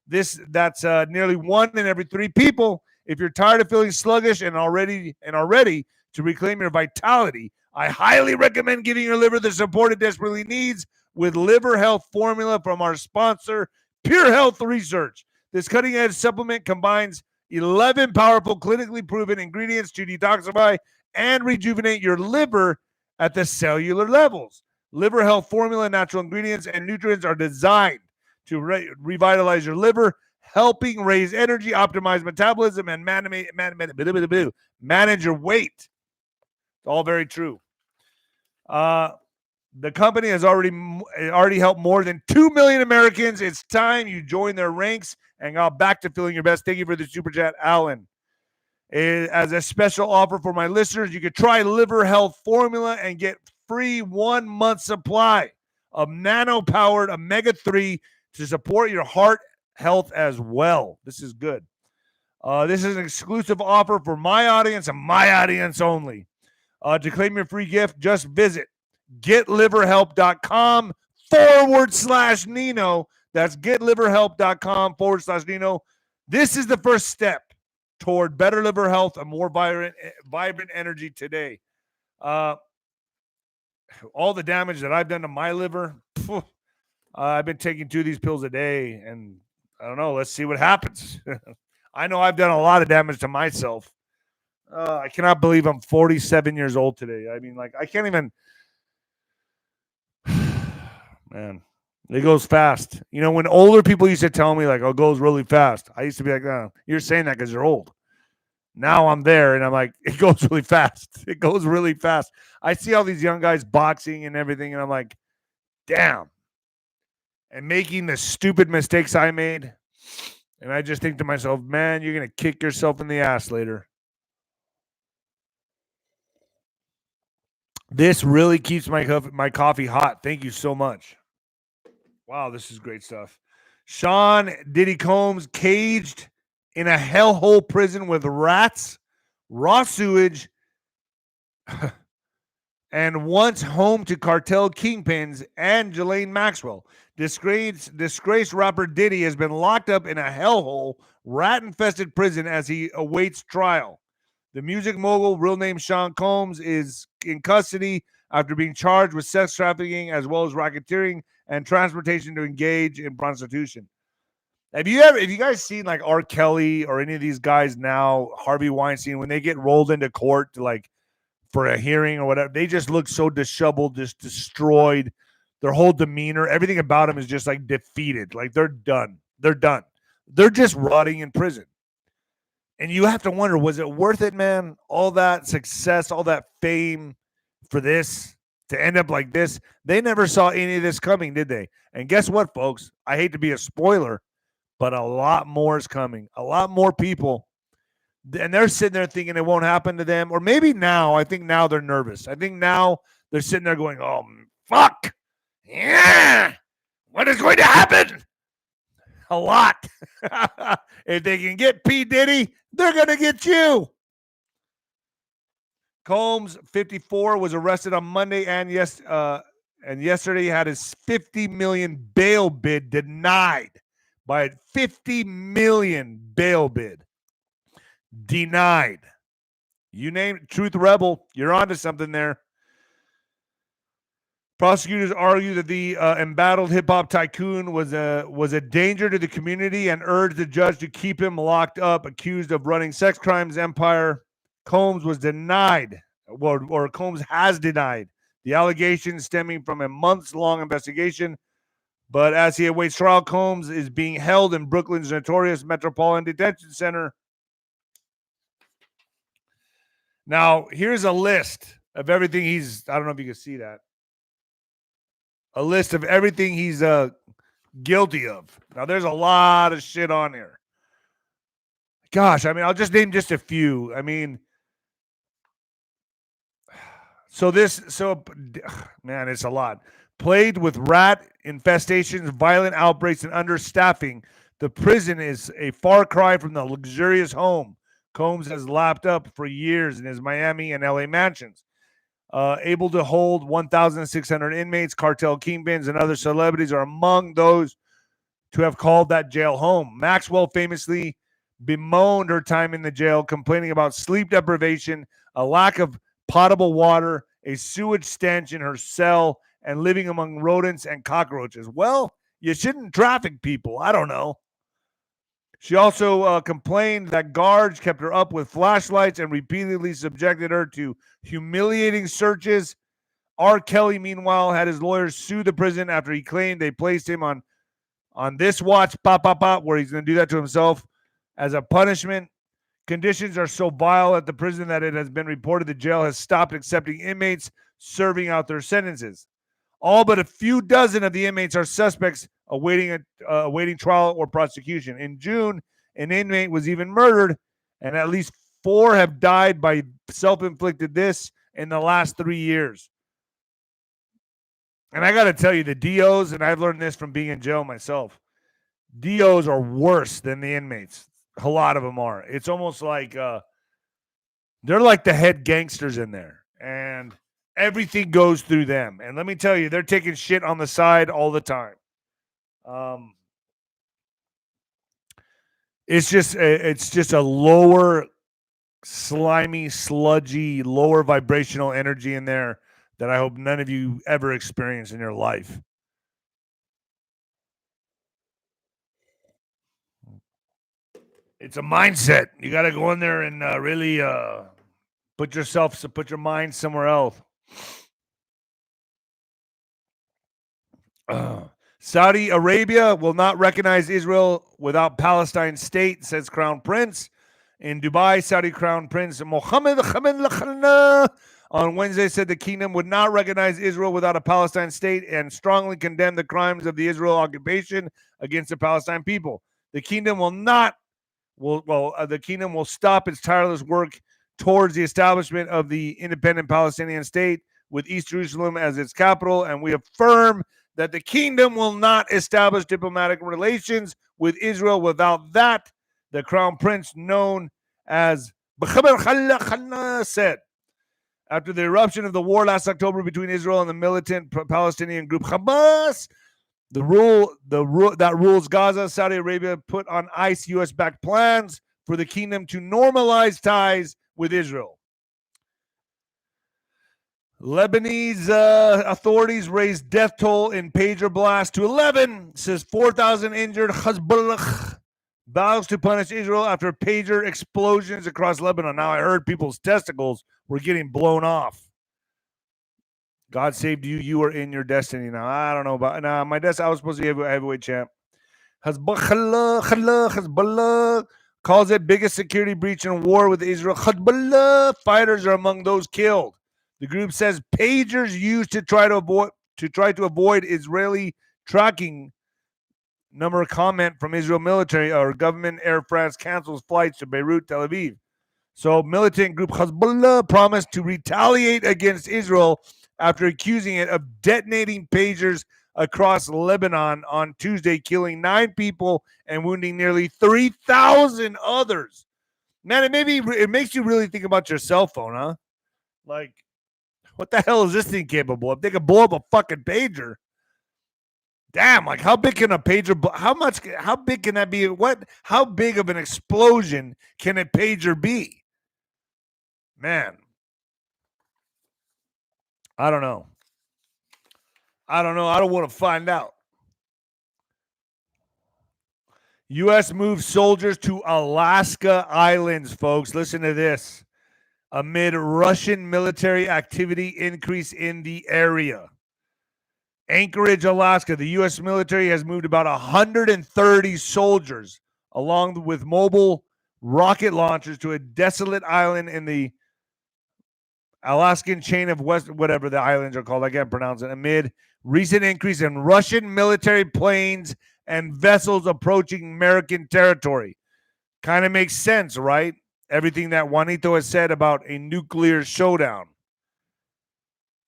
That's nearly 1 in every 3 people. If you're tired of feeling sluggish and are ready to reclaim your vitality, I highly recommend giving your liver the support it desperately needs with Liver Health Formula from our sponsor, Pure Health Research. This cutting-edge supplement combines 11 powerful, clinically proven ingredients to detoxify and rejuvenate your liver at the cellular levels. Liver Health Formula natural ingredients and nutrients are designed to revitalize your liver, helping raise energy, optimize metabolism, and manage your weight. It's all very true. The company has already helped more than 2 million Americans. It's time you join their ranks and got back to feeling your best. Thank you for the super chat, Alan. As a special offer for my listeners, you could try Liver Health Formula and get free 1 month supply of nano-powered omega-3 to support your heart health as well. This is good. This is an exclusive offer for my audience and my audience only. To claim your free gift, just visit getliverhelp.com/Nino. That's getliverhelp.com/Nino. This is the first step toward better liver health and more vibrant energy today. All the damage that I've done to my liver, I've been taking 2 of these pills a day, and I don't know. Let's see what happens. I know I've done a lot of damage to myself. I cannot believe I'm 47 years old today. I mean, like, I can't even. Man, it goes fast. You know, when older people used to tell me, like, oh, it goes really fast, I used to be like, oh, you're saying that because you're old. Now I'm there, and I'm like, it goes really fast. It goes really fast. I see all these young guys boxing and everything, and I'm like, damn. And making the stupid mistakes I made. And I just think to myself, man, you're going to kick yourself in the ass later. This really keeps my coffee hot. Thank you so much. Wow, this is great stuff. Sean Diddy Combs caged in a hellhole prison with rats, raw sewage, and once home to cartel kingpins and Ghislaine Maxwell. Disgraced rapper Diddy has been locked up in a hellhole, rat-infested prison as he awaits trial. The music mogul, real name Sean Combs, is in custody after being charged with sex trafficking as well as racketeering and transportation to engage in prostitution. Have you guys seen like R. Kelly or any of these guys now, Harvey Weinstein, when they get rolled into court to like for a hearing or whatever, they just look so disheveled, just destroyed. Their whole demeanor, everything about them is just like defeated. Like they're done. They're done. They're just rotting in prison. And you have to wonder, was it worth it, man? All that success, all that fame for this to end up like this? They never saw any of this coming, did they? And guess what, folks? I hate to be a spoiler, but a lot more is coming. A lot more people. And they're sitting there thinking it won't happen to them. Or maybe now, I think now they're nervous. I think now they're sitting there going, oh, fuck. Yeah. What is going to happen? A lot. If they can get P. Diddy, they're going to get you. Combs, 54, was arrested on Monday and yesterday had his $50 million bail bid denied by a $50 million bail bid. Denied. You name it, Truth Rebel. You're onto something there. Prosecutors argue that the embattled hip-hop tycoon was a danger to the community and urged the judge to keep him locked up, accused of running sex crimes empire. Combs was denied, or Combs has denied, the allegations stemming from a months-long investigation. But as he awaits trial, Combs is being held in Brooklyn's notorious Metropolitan Detention Center. Now, here's a list of everything I don't know if you can see that. A list of everything he's guilty of. Now, there's a lot of shit on here. Gosh, I mean, I'll just name just a few. I mean, man, it's a lot. Plagued with rat infestations, violent outbreaks, and understaffing, the prison is a far cry from the luxurious home Combs has lapped up for years in his Miami and LA mansions. Able to hold 1,600 inmates, cartel kingpins, and other celebrities are among those to have called that jail home. Maxwell famously bemoaned her time in the jail, complaining about sleep deprivation, a lack of potable water, a sewage stench in her cell, and living among rodents and cockroaches. Well, you shouldn't traffic people. I don't know. She also complained that guards kept her up with flashlights and repeatedly subjected her to humiliating searches. R. Kelly, meanwhile, had his lawyers sue the prison after he claimed they placed him on this watch, where he's going to do that to himself as a punishment. Conditions are so vile at the prison that it has been reported the jail has stopped accepting inmates serving out their sentences. All but a few dozen of the inmates are suspects awaiting trial or prosecution. In June, an inmate was even murdered, and at least 4 have died by self-inflicted this in the last 3 years. And I got to tell you, the DOs, and I've learned this from being in jail myself, DOs are worse than the inmates. A lot of them are. It's almost like they're like the head gangsters in there, and everything goes through them. And let me tell you, they're taking shit on the side all the time. It's just a lower, slimy, sludgy, lower vibrational energy in there that I hope none of you ever experience in your life. It's a mindset. You got to go in there and really put your mind somewhere else. Saudi Arabia will not recognize Israel without Palestine state, says Crown Prince. In Dubai, Saudi Crown Prince Mohammed on Wednesday said the kingdom would not recognize Israel without a Palestine state and strongly condemned the crimes of the Israel occupation against the Palestine people. The kingdom the kingdom will stop its tireless work towards the establishment of the independent Palestinian state with East Jerusalem as its capital, and we affirm that the kingdom will not establish diplomatic relations with Israel without that, the Crown Prince, known as said. After the eruption of the war last October between Israel and the militant Palestinian group Hamas, that rules Gaza, Saudi Arabia put on ice U.S.-backed plans for the kingdom to normalize ties with Israel. Lebanese authorities raised death toll in pager blast to 11, says 4,000 injured. Hezbollah vows to punish Israel after pager explosions across Lebanon. Now, I heard people's testicles were getting blown off. God saved you. You are in your destiny now. I don't know about my destiny. I was supposed to be a heavyweight champ. Hezbollah calls it biggest security breach in war with Israel. Hezbollah fighters are among those killed. The group says pagers used to try to avoid Israeli tracking number comment from Israel military or government Air France cancels flights to Beirut, Tel Aviv. So militant group Hezbollah promised to retaliate against Israel after accusing it of detonating pagers across Lebanon on Tuesday, killing 9 people and wounding nearly 3,000 others. Man, it makes you really think about your cell phone, huh? Like, what the hell is this thing capable of? They could blow up a fucking pager. Damn, like how big can a pager? How big can that be? How big of an explosion can a pager be? Man, I don't know. I don't want to find out. U.S. moves soldiers to Alaska Islands, folks. Listen to this. Amid Russian military activity increase in the area. Anchorage, Alaska. The U.S. military has moved about 130 soldiers along with mobile rocket launchers to a desolate island in the Alaskan chain of west, whatever the islands are called. I can't pronounce it. Amid recent increase in Russian military planes and vessels approaching American territory. Kind of makes sense, right? Everything that Juanito has said about a nuclear showdown.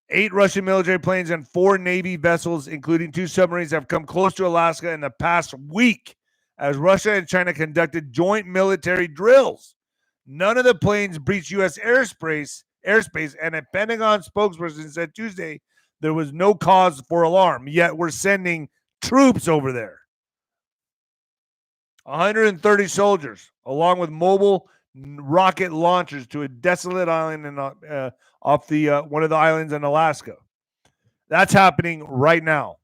8 Russian military planes and 4 Navy vessels, including 2 submarines, have come close to Alaska in the past week as Russia and China conducted joint military drills. None of the planes breached U.S. airspace, and a Pentagon spokesperson said Tuesday there was no cause for alarm, yet we're sending troops over there. 130 soldiers, along with mobile rocket launchers, to a desolate island off the one of the islands in Alaska. That's happening right now.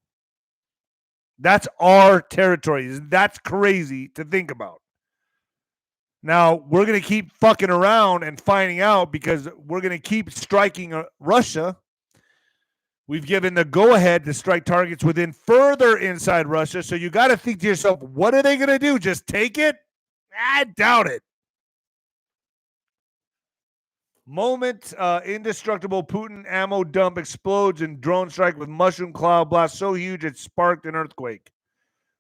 That's our territory. That's crazy to think about. Now, we're going to keep fucking around and finding out because we're going to keep striking Russia. We've given the go-ahead to strike targets within further inside Russia. So you got to think to yourself, what are they going to do? Just take it? I doubt it. Moment, indestructible Putin ammo dump explodes in drone strike with mushroom cloud blast so huge it sparked an earthquake.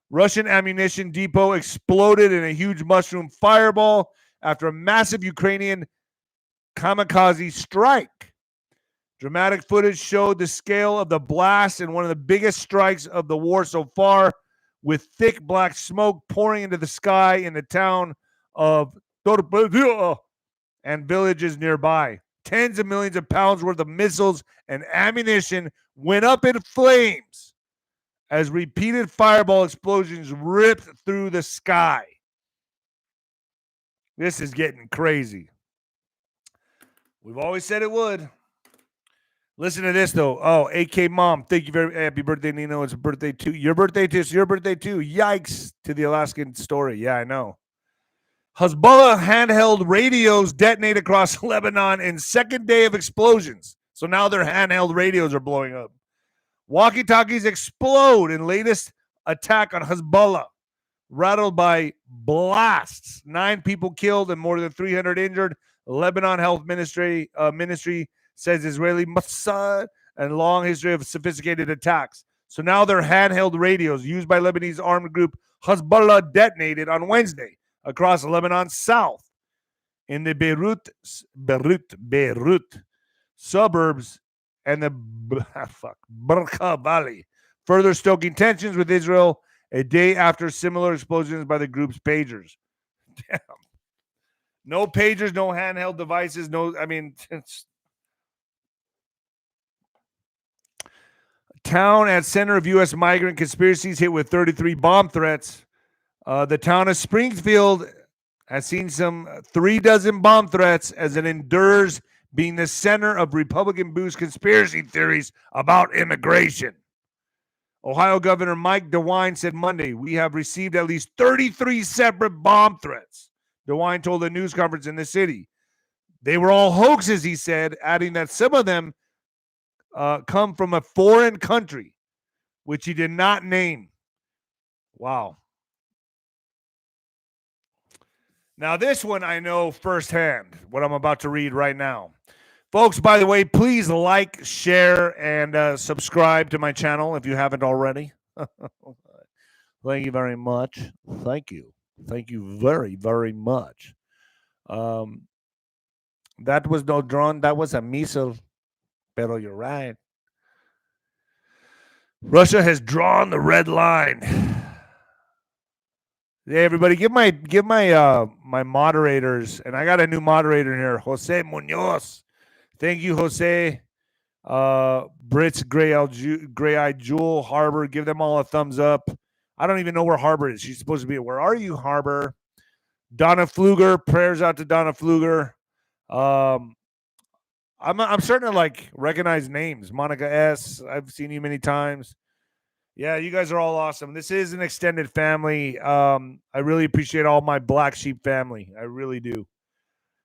Russian ammunition depot exploded in a huge mushroom fireball after a massive Ukrainian kamikaze strike. Dramatic footage showed the scale of the blast in one of the biggest strikes of the war so far, with thick black smoke pouring into the sky in the town of 𝗀𝗶𝗹𝗶𝗶 and villages nearby. Tens of millions of pounds worth of missiles and ammunition went up in flames as repeated fireball explosions ripped through the sky. This is getting crazy. We've always said it would. Listen to this, though. Oh, AK Mom, thank you very much. Happy birthday, Nino. It's a birthday too. Your birthday too. It's your birthday too. Yikes to the Alaskan story. Yeah, I know. Hezbollah handheld radios detonate across Lebanon in second day of explosions. So now their handheld radios are blowing up. Walkie-talkies explode in latest attack on Hezbollah, rattled by blasts. 9 people killed and more than 300 injured. Lebanon Health Ministry says Israeli Mossad and long history of sophisticated attacks. So now their handheld radios used by Lebanese armed group Hezbollah detonated on Wednesday across Lebanon's south in the Beirut suburbs and the 𝗵𝗃 Valley, further stoking tensions with Israel a day after similar explosions by the group's pagers. Damn. No pagers, no handheld devices, Town at center of U.S. migrant conspiracies hit with 33 bomb threats. The town of Springfield has seen some 36 bomb threats as it endures being the center of Republican-boost conspiracy theories about immigration. Ohio Governor Mike DeWine said Monday, we have received at least 33 separate bomb threats. DeWine told a news conference in the city. They were all hoaxes, he said, adding that some of them come from a foreign country, which he did not name. Wow. Now, this one I know firsthand, what I'm about to read right now. Folks, by the way, please like, share, and subscribe to my channel if you haven't already. Thank you very much. Thank you. Thank you very, very much. That was no drone. That was a missile. Pero you're right. Russia has drawn the red line. Hey, everybody, give my my moderators, and I got a new moderator here, Jose Munoz. Thank you, Jose. Brits, Gray-Eyed Jewel, Harbor. Give them all a thumbs up. I don't even know where Harbor is. She's supposed to be. Where are you, Harbor? Donna Pfluger. Prayers out to Donna Pfluger. I'm starting to like recognize names. Monica S. I've seen you many times. Yeah, you guys are all awesome. This is an extended family. I really appreciate all my Black Sheep family. I really do.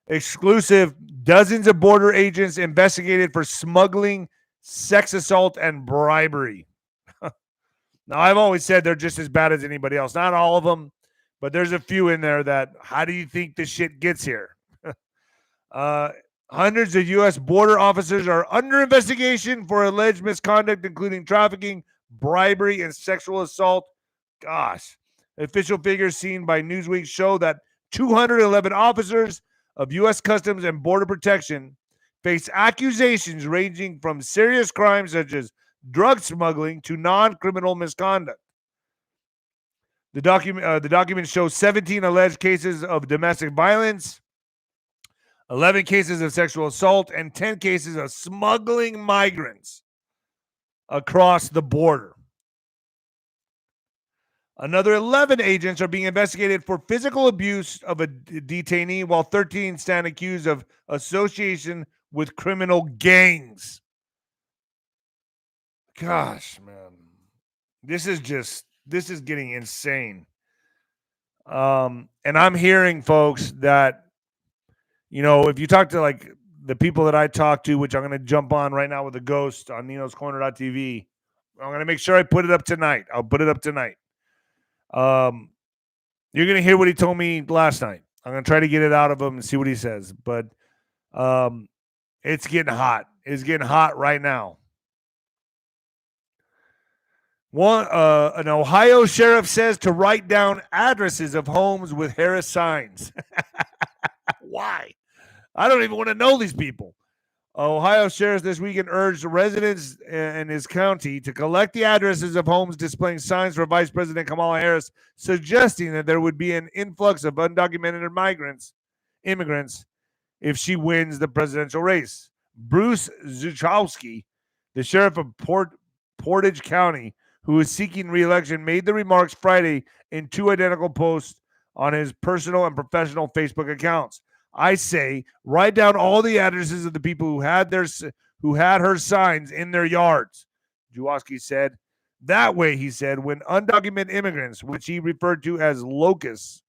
Exclusive. Dozens of border agents investigated for smuggling, sex assault, and bribery. Now, I've always said they're just as bad as anybody else. Not all of them, but there's a few in there that, how do you think this shit gets here? Hundreds of U.S. border officers are under investigation for alleged misconduct, including trafficking, bribery, and sexual assault. Gosh. Official figures seen by Newsweek show that 211 officers of U.S. Customs and Border Protection face accusations ranging from serious crimes such as drug smuggling to non-criminal misconduct. The document shows 17 alleged cases of domestic violence, 11 cases of sexual assault, and 10 cases of smuggling migrants across the border. Another 11 agents are being investigated for physical abuse of a detainee, while 13 stand accused of association with criminal gangs. Gosh, man. This is getting insane. And I'm hearing, folks, that, you know, if you talk to like the people that I talk to, which I'm going to jump on right now with a ghost on Nino's Corner.tv, I'm going to make sure I put it up tonight. I'll put it up tonight. You're going to hear what he told me last night. I'm going to try to get it out of him and see what he says. But it's getting hot. It's getting hot right now. An Ohio sheriff says to write down addresses of homes with Harris signs. Why? I don't even want to know these people. Ohio sheriff this weekend urged residents in his county to collect the addresses of homes displaying signs for Vice President Kamala Harris, suggesting that there would be an influx of undocumented immigrants, if she wins the presidential race. Bruce Łuczowski, the sheriff of Portage County, who is seeking re-election, made the remarks Friday in two identical posts on his personal and professional Facebook accounts. I say, write down all the addresses of the people who had her signs in their yards, Łuczowski said. That way, he said, when undocumented immigrants, which he referred to as locusts,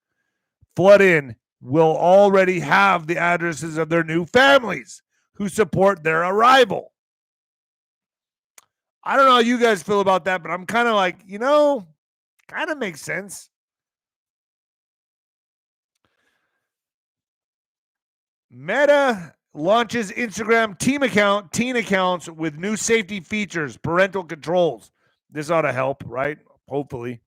flood in, will already have the addresses of their new families who support their arrival. I don't know how you guys feel about that, but I'm kind of like, you know, kind of makes sense. Meta launches Instagram teen accounts with new safety features, parental controls. This ought to help, right? Hopefully.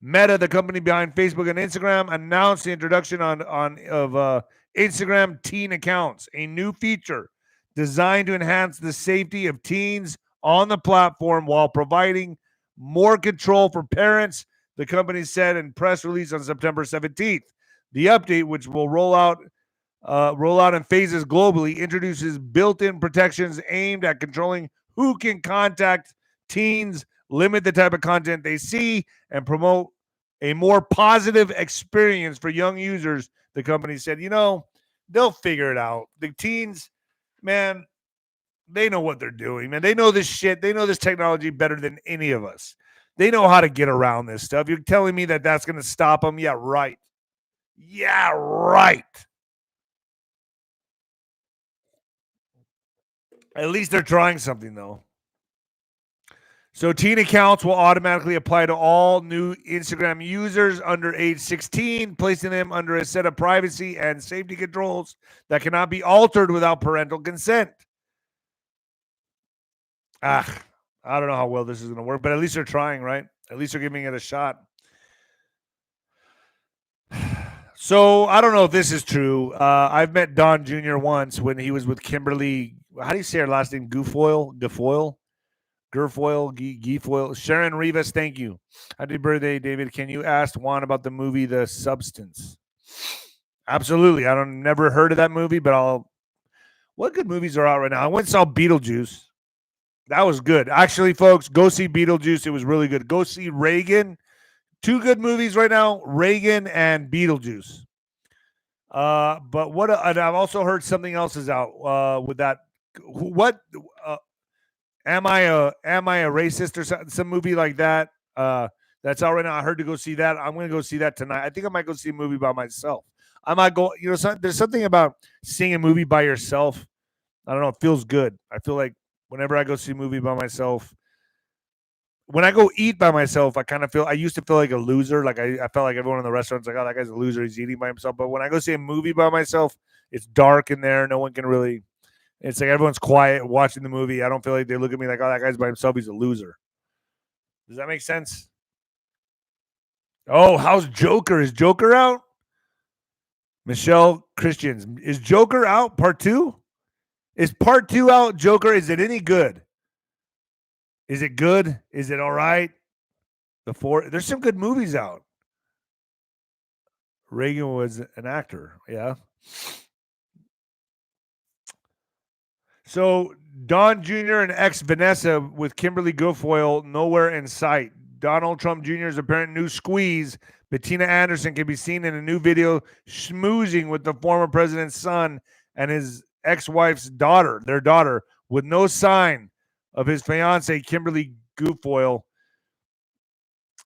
Meta, the company behind Facebook and Instagram, announced the introduction of Instagram teen accounts, a new feature designed to enhance the safety of teens on the platform while providing more control for parents, the company said in press release on September 17th. The update, which will roll out in phases globally, introduces built-in protections aimed at controlling who can contact teens, limit the type of content they see, and promote a more positive experience for young users. The company said, you know, they'll figure it out. The teens, man, they know what they're doing, man. They know this shit. They know this technology better than any of us. They know how to get around this stuff. You're telling me that that's going to stop them? Yeah, right. Yeah, right. At least they're trying something, though. So teen accounts will automatically apply to all new Instagram users under age 16, placing them under a set of privacy and safety controls that cannot be altered without parental consent. I don't know how well this is going to work, but at least they're trying, right? At least they're giving it a shot. So I don't know if this is true. I've met Don Jr. once when he was with Kimberly. How do you say her last name? Guilfoyle. Sharon Rivas, thank you. Happy birthday, David. Can you ask Juan about the movie The Substance? Absolutely. I never heard of that movie, but What good movies are out right now? I went and saw Beetlejuice. That was good. Actually, folks, go see Beetlejuice. It was really good. Go see Reagan. Two good movies right now, Reagan and Beetlejuice. But what? And I've also heard something else is out with that. What? Am I a racist or some movie like that? That's out right now. I heard to go see that. I'm going to go see that tonight. I think I might go see a movie by myself. I might go. There's something about seeing a movie by yourself. I don't know. It feels good. I feel like whenever I go see a movie by myself, when I go eat by myself, I used to feel like a loser. Like I felt like everyone in the restaurant's like, oh, that guy's a loser. He's eating by himself. But when I go see a movie by myself, it's dark in there. No one can really, it's like everyone's quiet watching the movie. I don't feel like they look at me like, oh, that guy's by himself. He's a loser. Does that make sense? Oh, how's Joker? Is Joker out? Michelle Christians. Is Joker out? Part 2? Is part 2 out, Joker? Is it any good? Is it good? Is it all right? There's some good movies out. Reagan was an actor. Yeah. So Don Jr. and ex Vanessa with Kimberly Guilfoyle nowhere in sight. Donald Trump Jr.'s apparent new squeeze, Bettina Anderson, can be seen in a new video schmoozing with the former president's son and his ex-wife's daughter, with no sign of his fiancée, Kimberly Guilfoyle.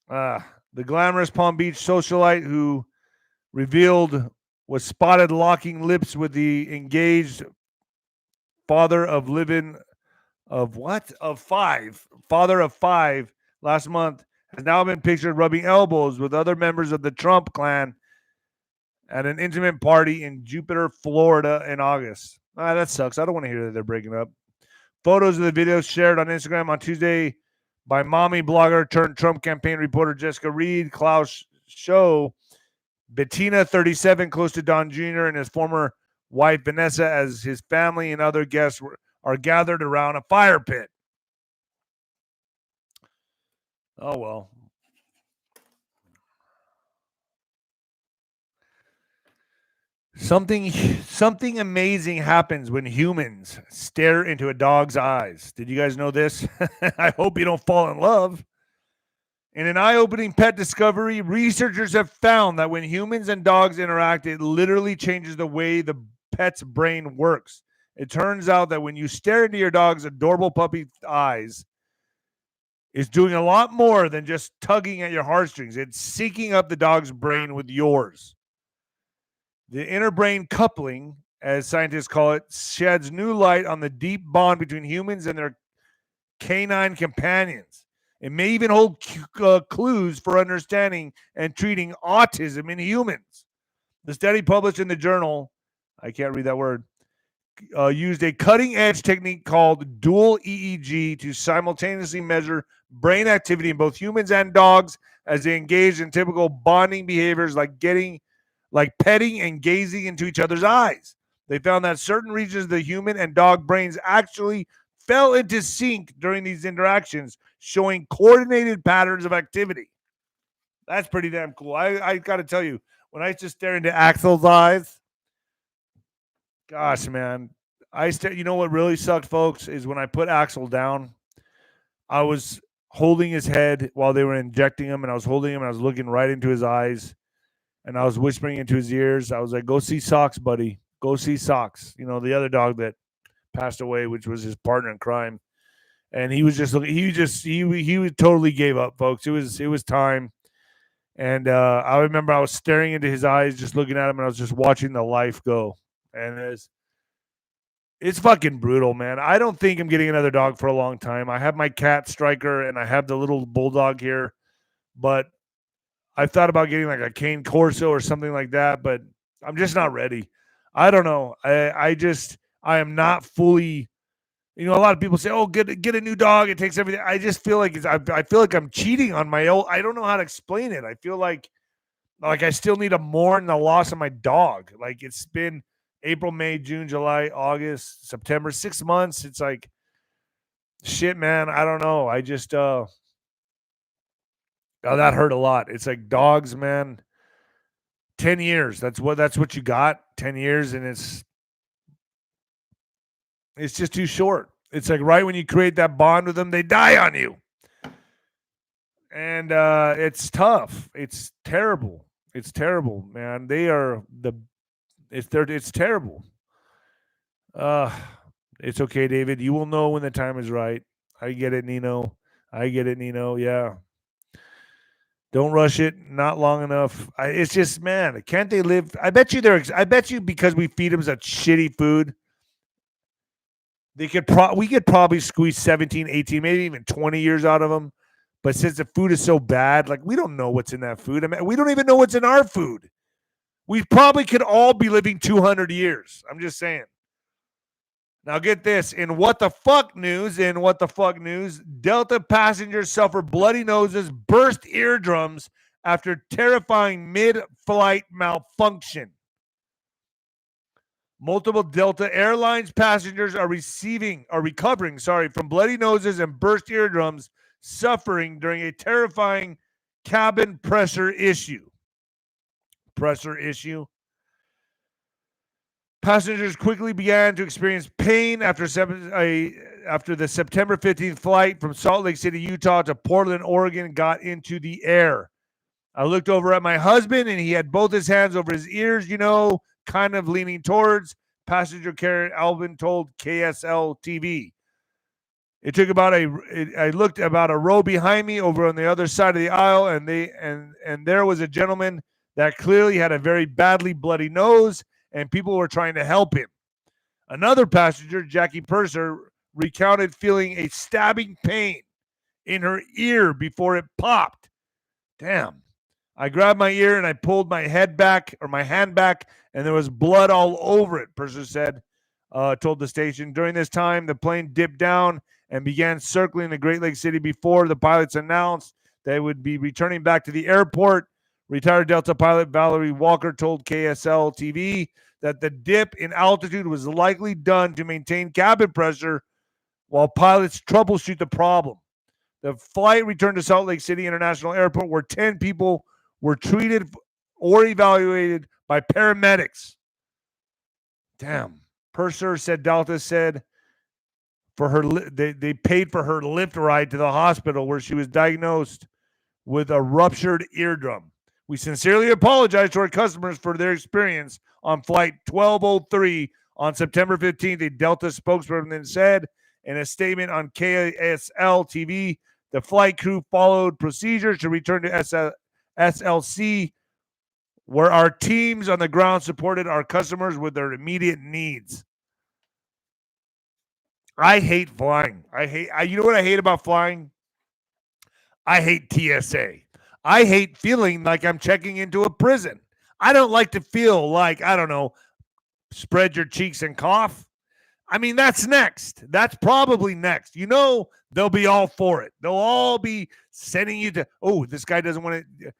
The glamorous Palm Beach socialite who revealed was spotted locking lips with the engaged father of five last month, has now been pictured rubbing elbows with other members of the Trump clan at an intimate party in Jupiter, Florida in August. That sucks. I don't want to hear that they're breaking up. Photos of the video shared on Instagram on Tuesday by mommy blogger turned Trump campaign reporter Jessica Reed, Klaus Show, Bettina, 37, close to Don Jr. and his former wife Vanessa, as his family and other guests are gathered around a fire pit. Oh, well. Something amazing happens when humans stare into a dog's eyes. Did you guys know this? I hope you don't fall in love. In an eye-opening pet discovery, researchers have found that when humans and dogs interact, it literally changes the way the pet's brain works. It turns out that when you stare into your dog's adorable puppy eyes, it's doing a lot more than just tugging at your heartstrings. It's syncing up the dog's brain with yours. The inner brain coupling, as scientists call it, sheds new light on the deep bond between humans and their canine companions. It may even hold clues for understanding and treating autism in humans. The study published in the journal, I can't read that word, used a cutting-edge technique called dual EEG to simultaneously measure brain activity in both humans and dogs as they engage in typical bonding behaviors like petting and gazing into each other's eyes. They found that certain regions of the human and dog brains actually fell into sync during these interactions, showing coordinated patterns of activity. That's pretty damn cool. I got to tell you, when I used to stare into Axel's eyes, gosh, man, you know what really sucked, folks, is when I put Axel down, I was holding his head while they were injecting him, and I was holding him, and I was looking right into his eyes, and I was whispering into his ears. I was like, go see Socks, buddy. Go see Socks. You know, the other dog that passed away, which was his partner in crime. And he was just looking, he totally gave up, folks. It was time. And I remember I was staring into his eyes, just looking at him, and I was just watching the life go. And it's fucking brutal, man. I don't think I'm getting another dog for a long time. I have my cat Striker, and I have the little bulldog here, but I thought about getting like a cane Corso or something like that, but I'm just not ready. I don't know. I am not fully. You know, a lot of people say, "Oh, get a new dog. It takes everything." I just feel like I feel like I'm cheating on my old. I don't know how to explain it. I feel like I still need to mourn the loss of my dog. Like it's been April, May, June, July, August, September, 6 months. It's like shit, man. I don't know. I just that hurt a lot. It's like dogs, man. 10 years. That's what you got. 10 years, and it's It's just too short. It's like right when you create that bond with them, they die on you. And it's tough. It's terrible. It's terrible, man. They are it's terrible. It's okay, David. You will know when the time is right. I get it, Nino. I get it, Nino. Yeah. Don't rush it. Not long enough. It's just, man, can't they live? I bet you because we feed them such shitty food, we could probably squeeze 17, 18, maybe even 20 years out of them. But since the food is so bad, like we don't know what's in that food. I mean, we don't even know what's in our food. We probably could all be living 200 years. I'm just saying. Now get this. In what the fuck news, Delta passengers suffer bloody noses, burst eardrums after terrifying mid-flight malfunction. Multiple Delta Airlines passengers are recovering from bloody noses and burst eardrums suffering during a terrifying cabin pressure issue. Passengers quickly began to experience pain after the September 15th flight from Salt Lake City, Utah to Portland, Oregon got into the air. I looked over at my husband and he had both his hands over his ears, kind of leaning towards. Passenger Karen Alvin told KSL TV. It took I looked about a row behind me over on the other side of the aisle, and there was a gentleman that clearly had a very badly bloody nose, and people were trying to help him. Another passenger, Jackie Purser, recounted feeling a stabbing pain in her ear before it popped. Damn. I grabbed my ear and I pulled my hand back, and there was blood all over it, Purser said, told the station. During this time, the plane dipped down and began circling the Great Lake City before the pilots announced they would be returning back to the airport. Retired Delta pilot Valerie Walker told KSL TV that the dip in altitude was likely done to maintain cabin pressure while pilots troubleshoot the problem. The flight returned to Salt Lake City International Airport, where 10 people were treated or evaluated by paramedics. Damn. Purser said Delta said they paid for her lift ride to the hospital where she was diagnosed with a ruptured eardrum. We sincerely apologize to our customers for their experience on Flight 1203 on September 15th, a Delta spokesperson said in a statement on KSL TV. The flight crew followed procedures to return to SLC, where our teams on the ground supported our customers with their immediate needs. I hate flying. You know what I hate about flying? I hate TSA. I hate feeling like I'm checking into a prison. I don't like to feel like, I don't know, spread your cheeks and cough. I mean, that's next. That's probably next. They'll be all for it. They'll all be sending you to, this guy doesn't want to.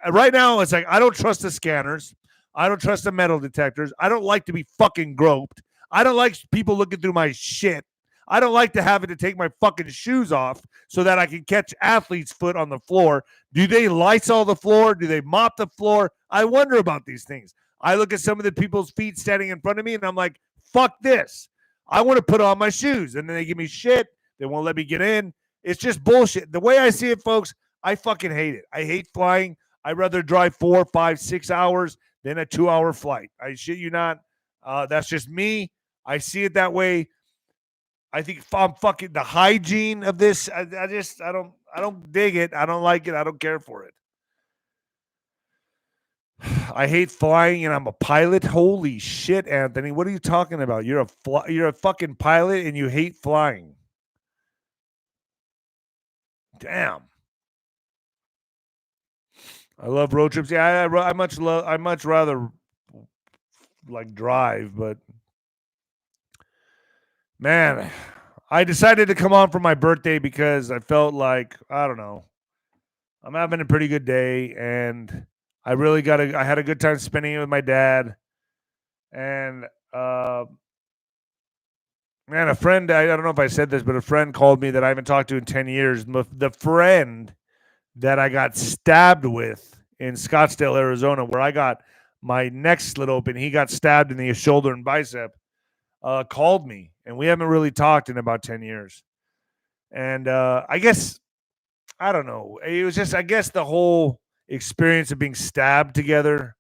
Right now, it's like, I don't trust the scanners. I don't trust the metal detectors. I don't like to be fucking groped. I don't like people looking through my shit. I don't like to have to take my fucking shoes off so that I can catch athlete's foot on the floor. Do they Lysol the floor? Do they mop the floor? I wonder about these things. I look at some of the people's feet standing in front of me and I'm like, fuck this. I want to put on my shoes. And then they give me shit. They won't let me get in. It's just bullshit. The way I see it, folks, I fucking hate it. I hate flying. I'd rather drive 4, 5, 6 hours than a 2-hour flight. I shit you not. That's just me. I see it that way. I think I'm fucking the hygiene of this. I don't dig it. I don't like it. I don't care for it. I hate flying and I'm a pilot. Holy shit, Anthony. What are you talking about? You're a fucking pilot and you hate flying. Damn. I love road trips. Yeah, I much rather like drive, but man, I decided to come on for my birthday because I felt like, I don't know, I'm having a pretty good day and I had a good time spending it with my dad. And man, a friend, I don't know if I said this, but a friend called me that I haven't talked to in 10 years. The friend that I got stabbed with in Scottsdale, Arizona, where I got my neck slit open. He got stabbed in the shoulder and bicep. called me, and we haven't really talked in about 10 years. And I guess, I don't know. It was just, I guess the whole experience of being stabbed together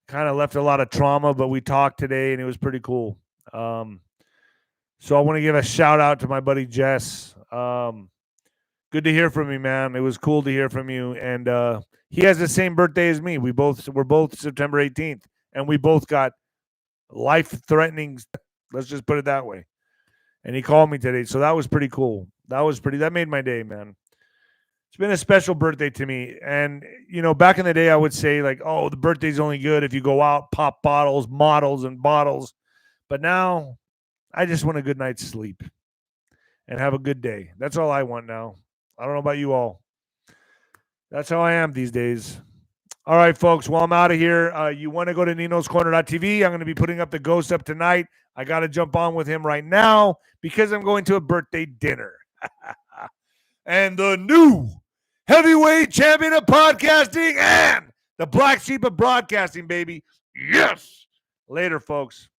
kind of left a lot of trauma, but we talked today and it was pretty cool. So I want to give a shout out to my buddy Jess. Good to hear from you, man. It was cool to hear from you. And he has the same birthday as me. We're both September 18th, and we both got life-threatening. Let's just put it that way. And he called me today, so that was pretty cool. That made my day, man. It's been a special birthday to me. And, you know, back in the day, I would say, like, oh, the birthday's only good if you go out, pop bottles, models, and bottles. But now I just want a good night's sleep and have a good day. That's all I want now. I don't know about you all. That's how I am these days. All right, folks. Well, I'm out of here. You want to go to ninoscorner.tv. I'm going to be putting up the ghost up tonight. I got to jump on with him right now because I'm going to a birthday dinner. And the new heavyweight champion of podcasting and the black sheep of broadcasting, baby. Yes. Later, folks.